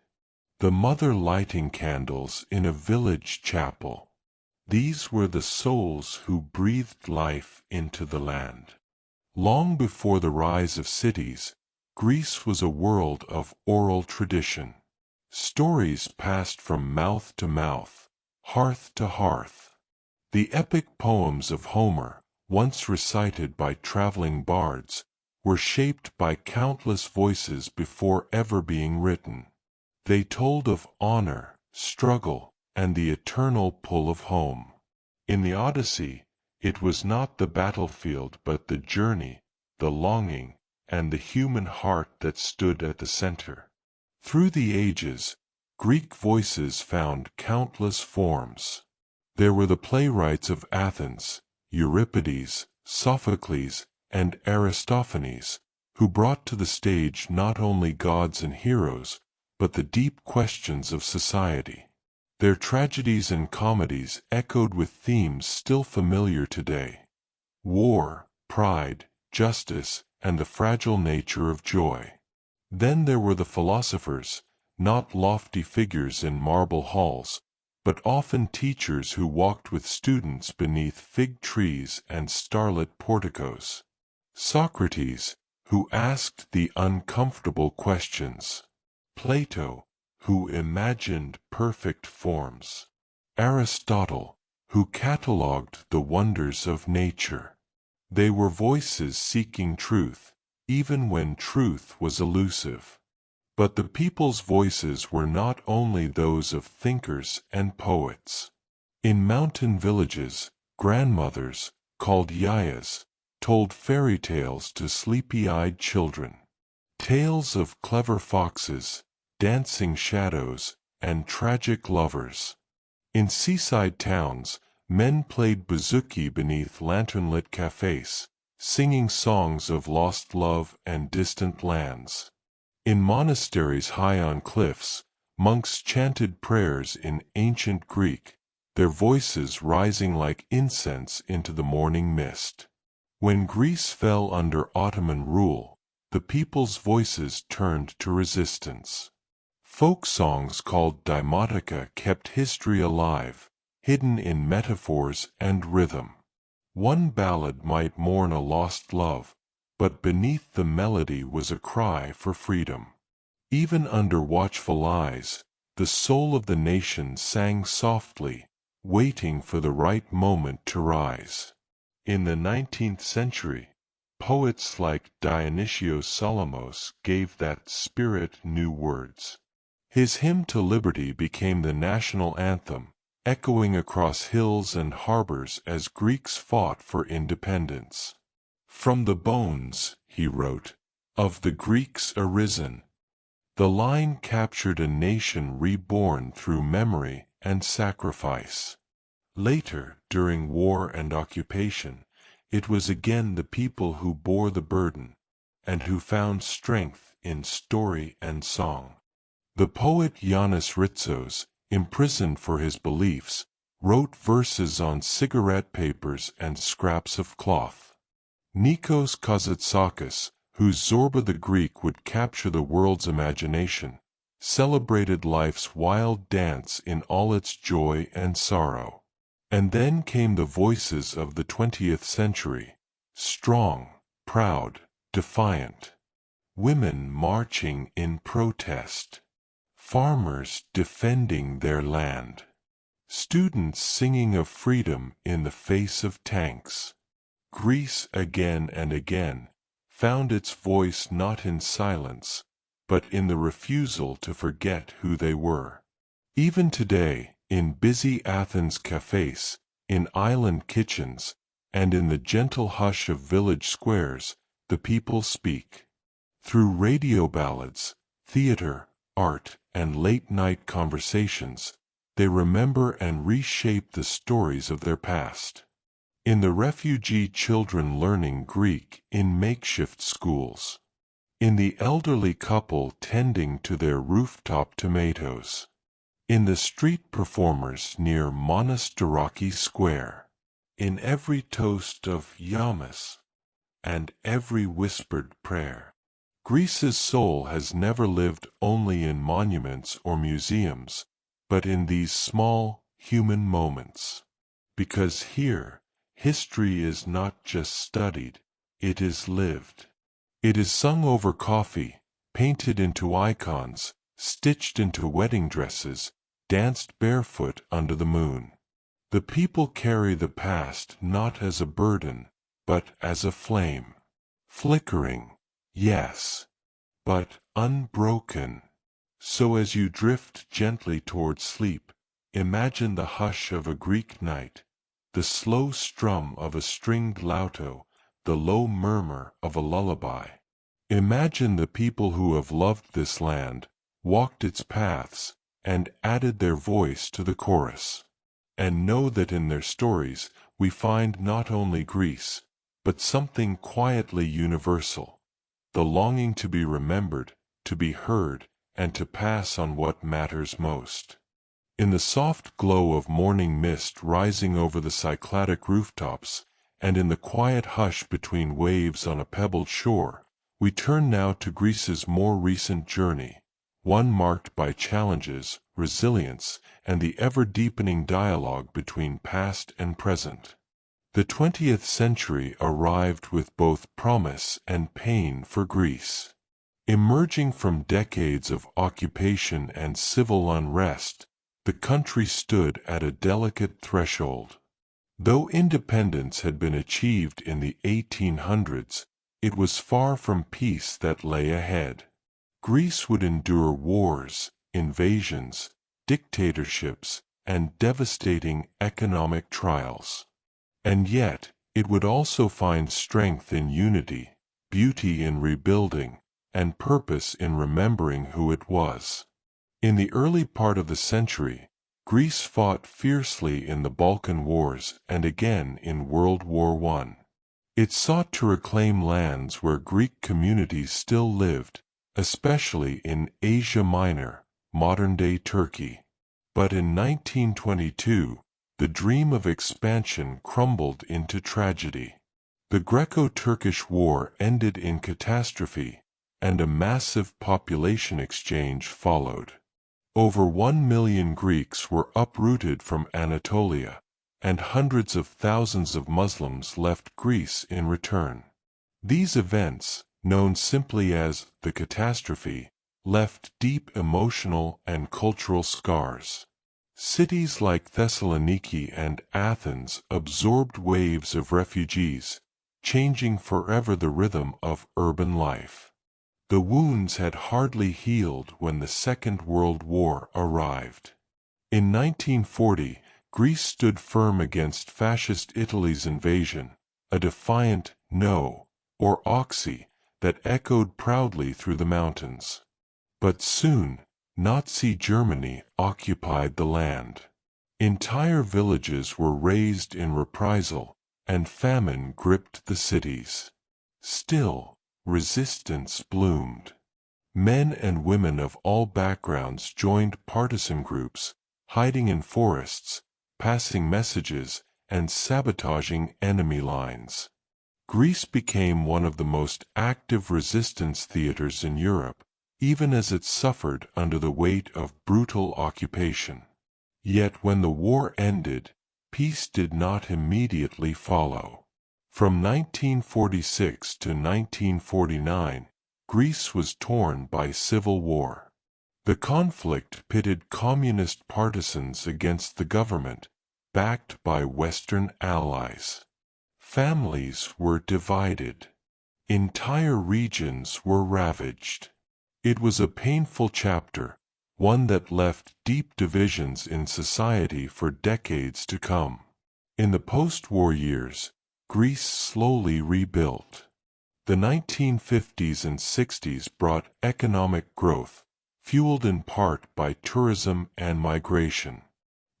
the mother lighting candles in a village chapel. These were the souls who breathed life into the land. Long before the rise of cities, Greece was a world of oral tradition. Stories passed from mouth to mouth, hearth to hearth. The epic poems of Homer, once recited by traveling bards, were shaped by countless voices before ever being written. They told of honor, struggle, and the eternal pull of home. In the Odyssey, it was not the battlefield but the journey, the longing, and the human heart that stood at the center. Through the ages, Greek voices found countless forms. There were the playwrights of Athens, Euripides, Sophocles, and Aristophanes, who brought to the stage not only gods and heroes, but the deep questions of society. Their tragedies and comedies echoed with themes still familiar today: war, pride, justice, and the fragile nature of joy. Then there were the philosophers, not lofty figures in marble halls, but often teachers who walked with students beneath fig trees and starlit porticos. Socrates, who asked the uncomfortable questions. Plato, who imagined perfect forms. Aristotle, who catalogued the wonders of nature. They were voices seeking truth, even when truth was elusive. But the people's voices were not only those of thinkers and poets. In mountain villages, grandmothers, called yayas, told fairy tales to sleepy-eyed children. Tales of clever foxes, dancing shadows, and tragic lovers. In seaside towns, men played bouzouki beneath lantern-lit cafes, singing songs of lost love and distant lands. In monasteries high on cliffs, monks chanted prayers in ancient Greek, their voices rising like incense into the morning mist. When Greece fell under Ottoman rule, the people's voices turned to resistance. Folk songs called deimotica kept history alive, hidden in metaphors and rhythm. One ballad might mourn a lost love, but beneath the melody was a cry for freedom. Even under watchful eyes, the soul of the nation sang softly, waiting for the right moment to rise. In the 19th century, poets like Dionysios Solomos gave that spirit new words. His hymn to liberty became the national anthem, echoing across hills and harbors as Greeks fought for independence. "From the bones," he wrote, "of the Greeks arisen." The line captured a nation reborn through memory and sacrifice. Later, during war and occupation, it was again the people who bore the burden, and who found strength in story and song. The poet Yannis Ritsos, imprisoned for his beliefs, wrote verses on cigarette papers and scraps of cloth. Nikos Kazantzakis, whose Zorba the Greek would capture the world's imagination, celebrated life's wild dance in all its joy and sorrow. And then came the voices of the 20th century, strong, proud, defiant. Women marching in protest. Farmers defending their land. Students singing of freedom in the face of tanks. Greece again and again found its voice not in silence, but in the refusal to forget who they were. Even today, in busy Athens cafes, in island kitchens, and in the gentle hush of village squares, the people speak. Through radio ballads, theater, art, and late-night conversations, they remember and reshape the stories of their past. In the refugee children learning Greek in makeshift schools. In the elderly couple tending to their rooftop tomatoes. In the street performers near Monastiraki Square. In every toast of Yamas and every whispered prayer. Greece's soul has never lived only in monuments or museums, but in these small, human moments. Because here, history is not just studied, it is lived. It is sung over coffee, painted into icons, stitched into wedding dresses, danced barefoot under the moon. The people carry the past not as a burden, but as a flame. Flickering, yes, but unbroken. So as you drift gently toward sleep, imagine the hush of a Greek night, the slow strum of a stringed lauto, the low murmur of a lullaby. Imagine the people who have loved this land, walked its paths, and added their voice to the chorus. And know that in their stories we find not only Greece, but something quietly universal, the longing to be remembered, to be heard, and to pass on what matters most. In the soft glow of morning mist rising over the Cycladic rooftops, and in the quiet hush between waves on a pebbled shore, we turn now to Greece's more recent journey, one marked by challenges, resilience, and the ever-deepening dialogue between past and present. The 20th century arrived with both promise and pain for Greece. Emerging from decades of occupation and civil unrest, the country stood at a delicate threshold. Though independence had been achieved in the 1800s, it was far from peace that lay ahead. Greece would endure wars, invasions, dictatorships, and devastating economic trials. And yet, it would also find strength in unity, beauty in rebuilding, and purpose in remembering who it was. In the early part of the century, Greece fought fiercely in the Balkan Wars and again in World War I. It sought to reclaim lands where Greek communities still lived, especially in Asia Minor, modern-day Turkey. But in 1922, the dream of expansion crumbled into tragedy. The Greco-Turkish War ended in catastrophe, and a massive population exchange followed. Over 1 million Greeks were uprooted from Anatolia, and hundreds of thousands of Muslims left Greece in return. These events, known simply as the catastrophe, left deep emotional and cultural scars. Cities like Thessaloniki and Athens absorbed waves of refugees, changing forever the rhythm of urban life. The wounds had hardly healed when the Second World War arrived. In 1940, Greece stood firm against fascist Italy's invasion, a defiant no, or oxy, that echoed proudly through the mountains. But soon, Nazi Germany occupied the land. Entire villages were razed in reprisal, and famine gripped the cities. Still, resistance bloomed. Men and women of all backgrounds joined partisan groups, hiding in forests, passing messages, and sabotaging enemy lines. Greece became one of the most active resistance theaters in Europe, even as it suffered under the weight of brutal occupation. Yet when the war ended, peace did not immediately follow. From 1946 to 1949, Greece was torn by civil war. The conflict pitted communist partisans against the government, backed by Western allies. Families were divided. Entire regions were ravaged. It was a painful chapter, one that left deep divisions in society for decades to come. In the post-war years, Greece slowly rebuilt. The 1950s and 60s brought economic growth, fueled in part by tourism and migration.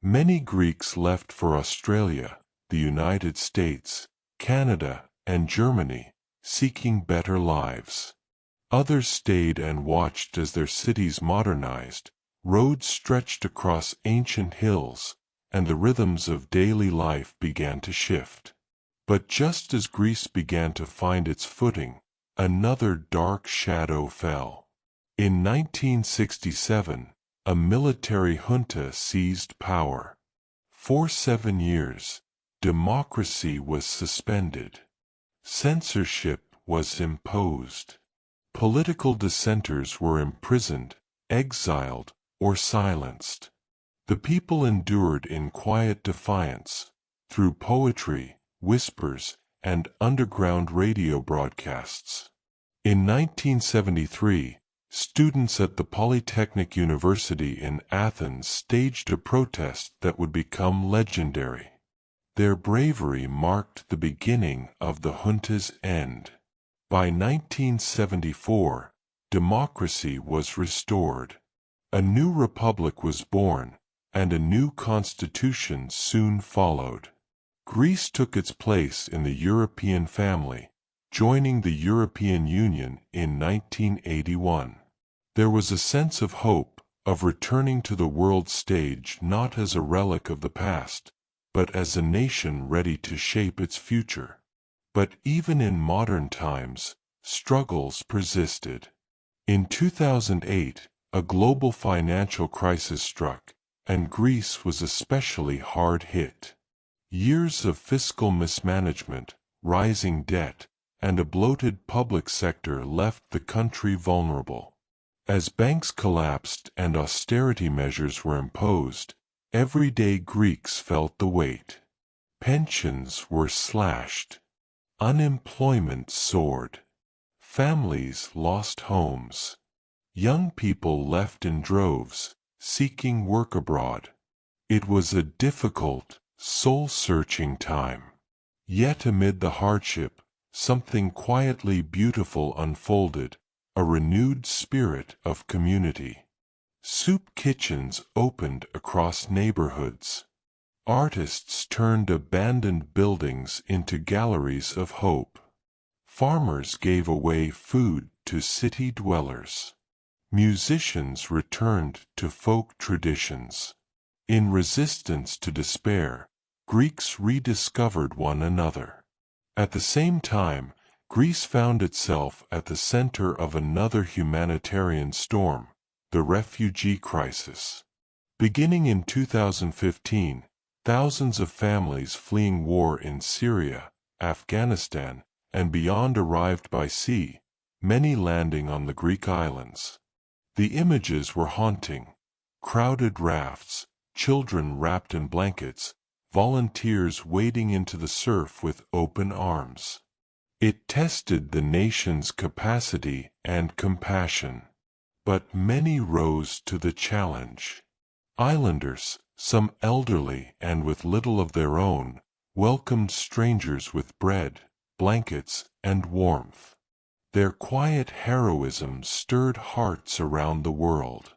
Many Greeks left for Australia, the United States, Canada, and Germany, seeking better lives. Others stayed and watched as their cities modernized, roads stretched across ancient hills, and the rhythms of daily life began to shift. But just as Greece began to find its footing, another dark shadow fell. In 1967, a military junta seized power. For 7 years, democracy was suspended. Censorship was imposed. Political dissenters were imprisoned, exiled, or silenced. The people endured in quiet defiance, through poetry, whispers, and underground radio broadcasts. In 1973, students at the Polytechnic University in Athens staged a protest that would become legendary. Their bravery marked the beginning of the junta's end. By 1974, democracy was restored. A new republic was born, and a new constitution soon followed. Greece took its place in the European family, joining the European Union in 1981. There was a sense of hope, of returning to the world stage not as a relic of the past, but as a nation ready to shape its future. But even in modern times, struggles persisted. In 2008, a global financial crisis struck, and Greece was especially hard hit. Years of fiscal mismanagement, rising debt, and a bloated public sector left the country vulnerable. As banks collapsed and austerity measures were imposed, everyday Greeks felt the weight. Pensions were slashed. Unemployment soared. Families lost homes. Young people left in droves, seeking work abroad. It was a difficult, soul-searching time. Yet amid the hardship, something quietly beautiful unfolded, a renewed spirit of community. Soup kitchens opened across neighborhoods. Artists turned abandoned buildings into galleries of hope. Farmers gave away food to city dwellers. Musicians returned to folk traditions. In resistance to despair, Greeks rediscovered one another. At the same time, Greece found itself at the center of another humanitarian storm, the refugee crisis. Beginning in 2015, thousands of families fleeing war in Syria, Afghanistan, and beyond arrived by sea, many landing on the Greek islands. The images were haunting: crowded rafts, children wrapped in blankets, volunteers wading into the surf with open arms. It tested the nation's capacity and compassion. But many rose to the challenge. Islanders, some elderly and with little of their own, welcomed strangers with bread, blankets, and warmth. Their quiet heroism stirred hearts around the world.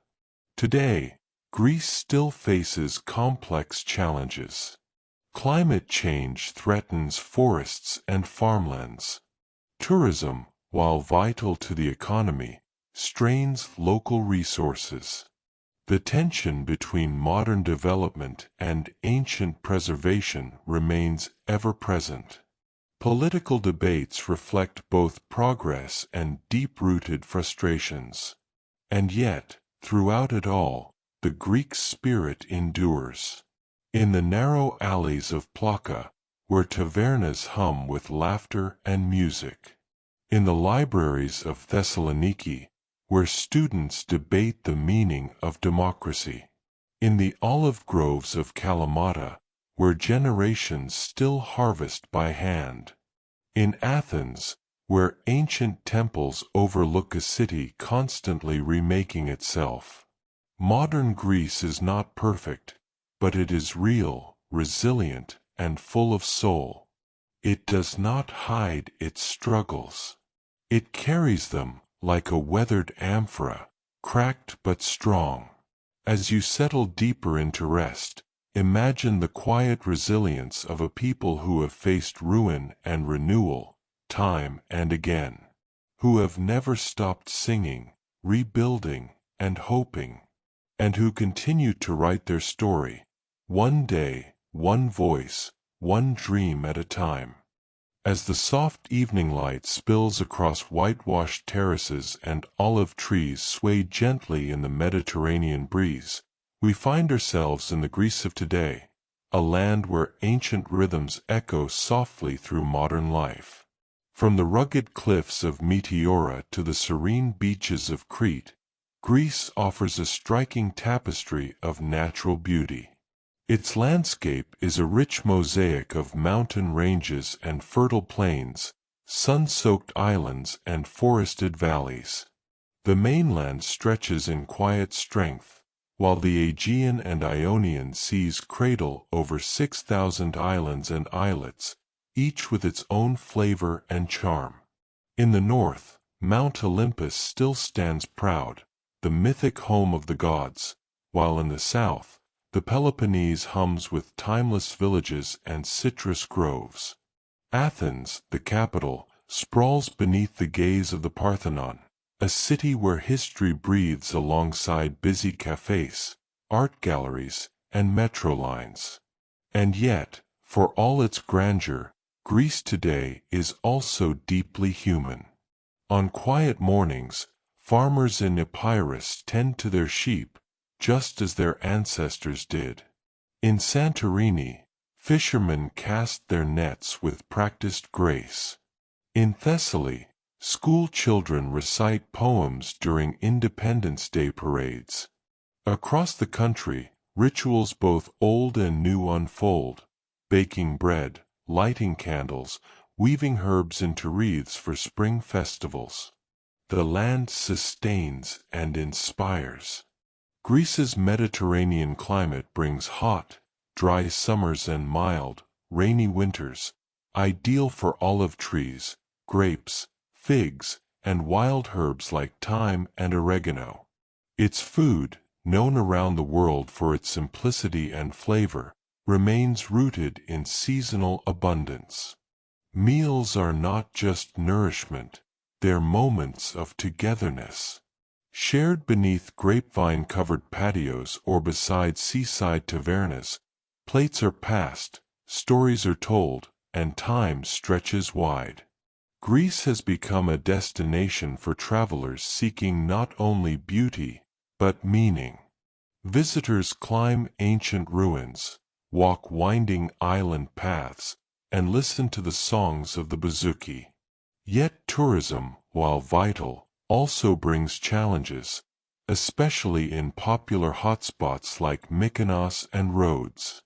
Today, Greece still faces complex challenges. Climate change threatens forests and farmlands. Tourism, while vital to the economy, strains local resources. The tension between modern development and ancient preservation remains ever present. Political debates reflect both progress and deep-rooted frustrations. And yet, throughout it all, the Greek spirit endures. In the narrow alleys of Plaka, where tavernas hum with laughter and music. In the libraries of Thessaloniki, where students debate the meaning of democracy. In the olive groves of Kalamata, where generations still harvest by hand. In Athens, where ancient temples overlook a city constantly remaking itself. Modern Greece is not perfect, but it is real, resilient, and full of soul. It does not hide its struggles. It carries them, like a weathered amphora, cracked but strong. As you settle deeper into rest, imagine the quiet resilience of a people who have faced ruin and renewal, time and again. Who have never stopped singing, rebuilding, and hoping. And who continue to write their story, one day, one voice, one dream at a time. As the soft evening light spills across whitewashed terraces and olive trees sway gently in the Mediterranean breeze, we find ourselves in the Greece of today, a land where ancient rhythms echo softly through modern life. From the rugged cliffs of Meteora to the serene beaches of Crete, Greece offers a striking tapestry of natural beauty. Its landscape is a rich mosaic of mountain ranges and fertile plains, sun-soaked islands and forested valleys. The mainland stretches in quiet strength, while the Aegean and Ionian seas cradle over 6,000 islands and islets, each with its own flavor and charm. In the north, Mount Olympus still stands proud, the mythic home of the gods, while in the south, the Peloponnese hums with timeless villages and citrus groves. Athens, the capital, sprawls beneath the gaze of the Parthenon, a city where history breathes alongside busy cafes, art galleries, and metro lines. And yet, for all its grandeur, Greece today is also deeply human. On quiet mornings, farmers in Epirus tend to their sheep, just as their ancestors did. In Santorini, fishermen cast their nets with practiced grace. In Thessaly, school children recite poems during Independence Day parades. Across the country, rituals both old and new unfold, baking bread, lighting candles, weaving herbs into wreaths for spring festivals. The land sustains and inspires. Greece's Mediterranean climate brings hot, dry summers and mild, rainy winters, ideal for olive trees, grapes, figs, and wild herbs like thyme and oregano. Its food, known around the world for its simplicity and flavor, remains rooted in seasonal abundance. Meals are not just nourishment, they're moments of togetherness. Shared beneath grapevine-covered patios or beside seaside tavernas, plates are passed, stories are told, and time stretches wide. Greece has become a destination for travelers seeking not only beauty, but meaning. Visitors climb ancient ruins, walk winding island paths, and listen to the songs of the bouzouki. Yet tourism, while vital, also brings challenges, especially in popular hotspots like Mykonos and Rhodes.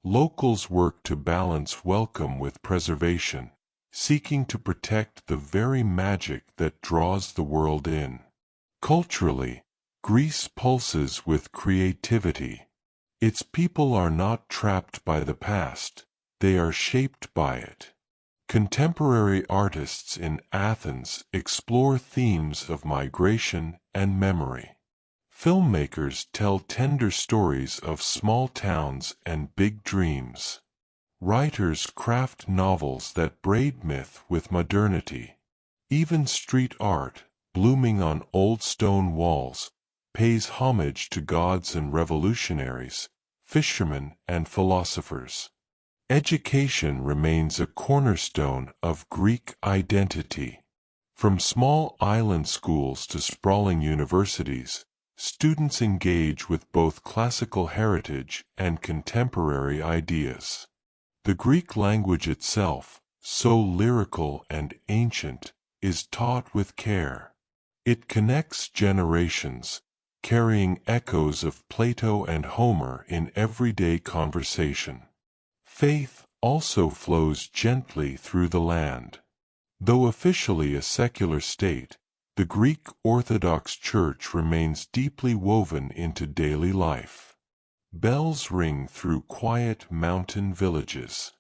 Locals work to balance welcome with preservation, seeking to protect the very magic that draws the world in. Culturally, Greece pulses with creativity. Its people are not trapped by the past, they are shaped by it. Contemporary artists in Athens explore themes of migration and memory. Filmmakers tell tender stories of small towns and big dreams. Writers craft novels that braid myth with modernity. Even street art, blooming on old stone walls, pays homage to gods and revolutionaries, fishermen and philosophers. Education remains a cornerstone of Greek identity. From small island schools to sprawling universities, students engage with both classical heritage and contemporary ideas. The Greek language itself, so lyrical and ancient, is taught with care. It connects generations, carrying echoes of Plato and Homer in everyday conversation. Faith also flows gently through the land. Though officially a secular state, the Greek Orthodox Church remains deeply woven into daily life. Bells ring through quiet mountain villages.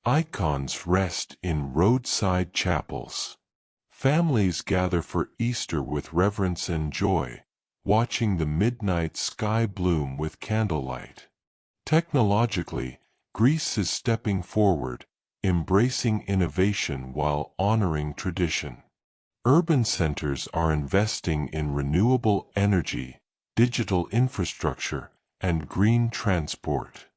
Icons rest in roadside chapels. Families gather for Easter with reverence and joy, watching the midnight sky bloom with candlelight. Technologically, Greece is stepping forward, embracing innovation while honoring tradition. Urban centers are investing in renewable energy, digital infrastructure, and green transport.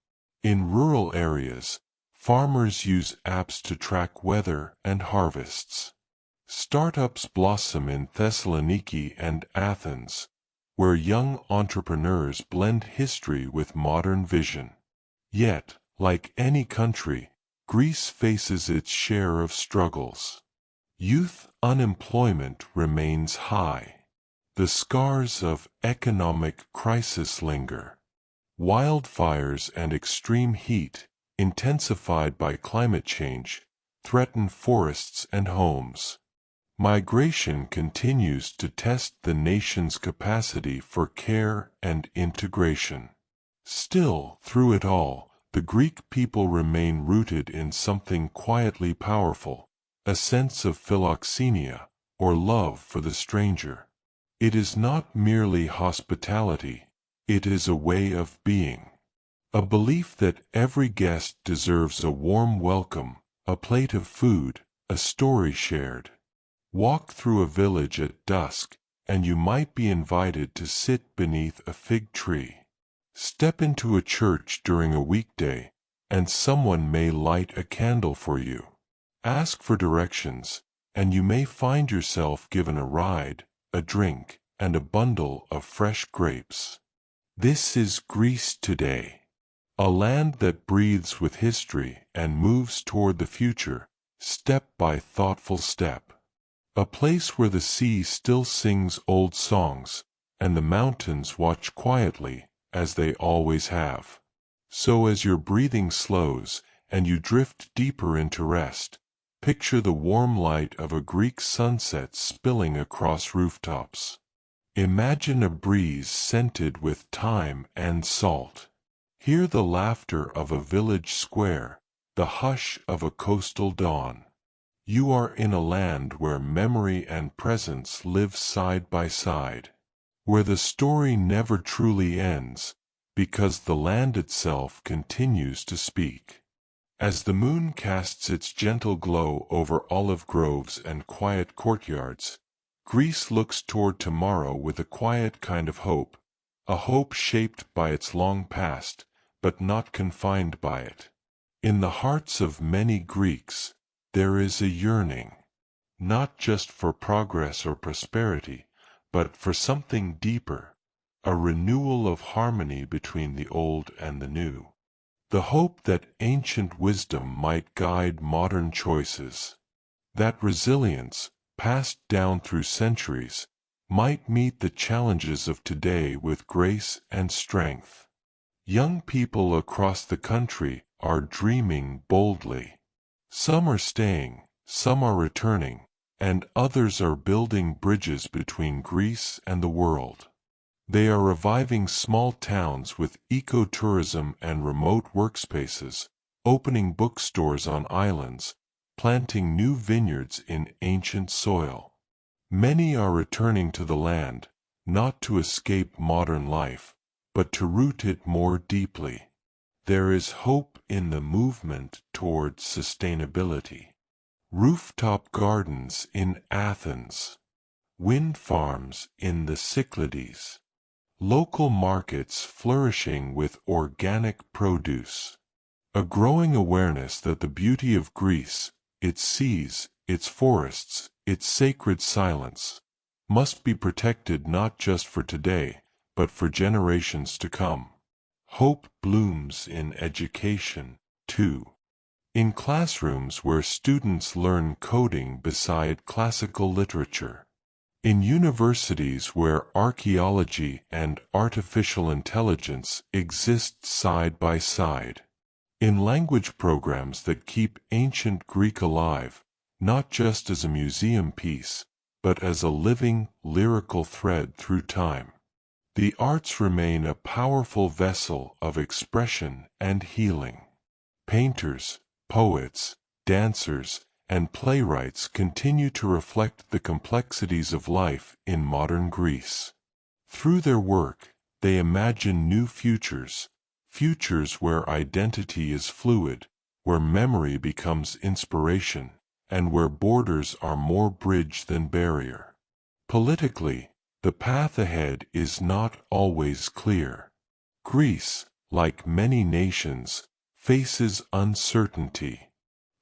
In rural areas, farmers use apps to track weather and harvests. Startups blossom in Thessaloniki and Athens, where young entrepreneurs blend history with modern vision. Yet, like any country, Greece faces its share of struggles. Youth unemployment remains high. The scars of economic crisis linger. Wildfires and extreme heat, intensified by climate change, threaten forests and homes. Migration continues to test the nation's capacity for care and integration. Still, through it all, the Greek people remain rooted in something quietly powerful, a sense of philoxenia, or love for the stranger. It is not merely hospitality, it is a way of being. A belief that every guest deserves a warm welcome, a plate of food, a story shared. Walk through a village at dusk, and you might be invited to sit beneath a fig tree. Step into a church during a weekday, and someone may light a candle for you. Ask for directions, and you may find yourself given a ride, a drink, and a bundle of fresh grapes. This is Greece today. A land that breathes with history and moves toward the future, step by thoughtful step. A place where the sea still sings old songs, and the mountains watch quietly, as they always have. So as your breathing slows, and you drift deeper into rest, picture the warm light of a Greek sunset spilling across rooftops. Imagine a breeze scented with thyme and salt. Hear the laughter of a village square, the hush of a coastal dawn. You are in a land where memory and presence live side by side, where the story never truly ends, because the land itself continues to speak. As the moon casts its gentle glow over olive groves and quiet courtyards, Greece looks toward tomorrow with a quiet kind of hope, a hope shaped by its long past, but not confined by it. In the hearts of many Greeks, there is a yearning, not just for progress or prosperity, but for something deeper, a renewal of harmony between the old and the new. The hope that ancient wisdom might guide modern choices, that resilience, passed down through centuries, might meet the challenges of today with grace and strength. Young people across the country are dreaming boldly. Some are staying, some are returning, and others are building bridges between Greece and the world. They are reviving small towns with ecotourism and remote workspaces, opening bookstores on islands, planting new vineyards in ancient soil. Many are returning to the land, not to escape modern life, but to root it more deeply. There is hope in the movement toward sustainability. Rooftop gardens in Athens. Wind farms in the Cyclades. local markets flourishing with organic produce. A growing awareness that the beauty of Greece, its seas, its forests, its sacred silence, must be protected not just for today, but for generations to come. Hope blooms in education, too. In classrooms where students learn coding beside classical literature. In universities where archaeology and artificial intelligence exist side by side. In language programs that keep ancient Greek alive, not just as a museum piece, but as a living, lyrical thread through time. The arts remain a powerful vessel of expression and healing. Painters, poets, dancers, and playwrights continue to reflect the complexities of life in modern Greece. Through their work, they imagine new futures, futures where identity is fluid, where memory becomes inspiration, and where borders are more bridge than barrier. Politically, the path ahead is not always clear. Greece, like many nations, faces uncertainty.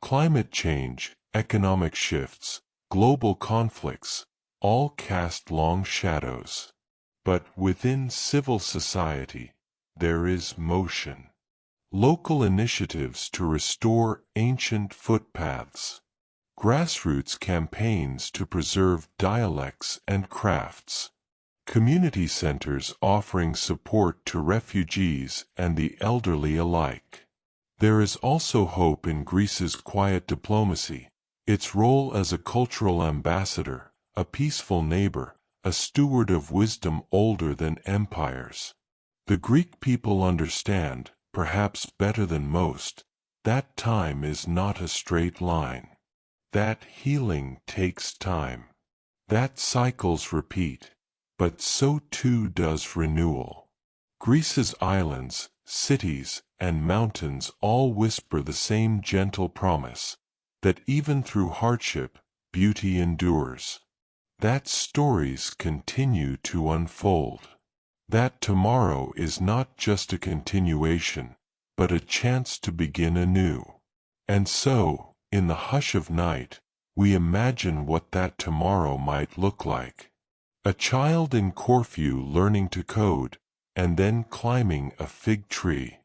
Climate change, economic shifts, global conflicts, all cast long shadows. But within civil society, there is motion. Local initiatives to restore ancient footpaths. Grassroots campaigns to preserve dialects and crafts. Community centers offering support to refugees and the elderly alike. There is also hope in Greece's quiet diplomacy, its role as a cultural ambassador, a peaceful neighbor, a steward of wisdom older than empires. The Greek people understand, perhaps better than most, that time is not a straight line. That healing takes time. That cycles repeat, but so too does renewal. Greece's islands, cities, and mountains all whisper the same gentle promise, that even through hardship, beauty endures. That stories continue to unfold. That tomorrow is not just a continuation, but a chance to begin anew. And so, in the hush of night, we imagine what that tomorrow might look like. A child in Corfu learning to code, and then climbing a fig tree.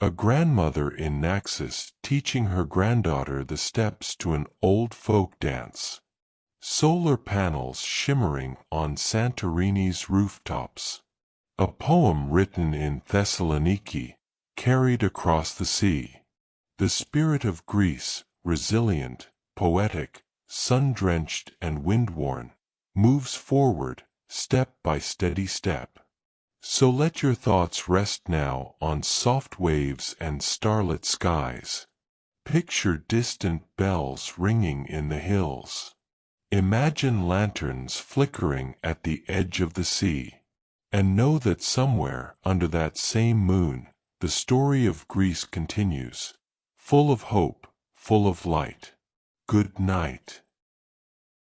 A grandmother in Naxos teaching her granddaughter the steps to an old folk dance. Solar panels shimmering on Santorini's rooftops. A poem written in Thessaloniki, carried across the sea. The spirit of Greece, resilient, poetic, sun-drenched and wind-worn, moves forward, step by steady step. So let your thoughts rest now on soft waves and starlit skies. Picture distant bells ringing in the hills. Imagine lanterns flickering at the edge of the sea. And know that somewhere under that same moon, the story of Greece continues, full of hope, full of light. Good night.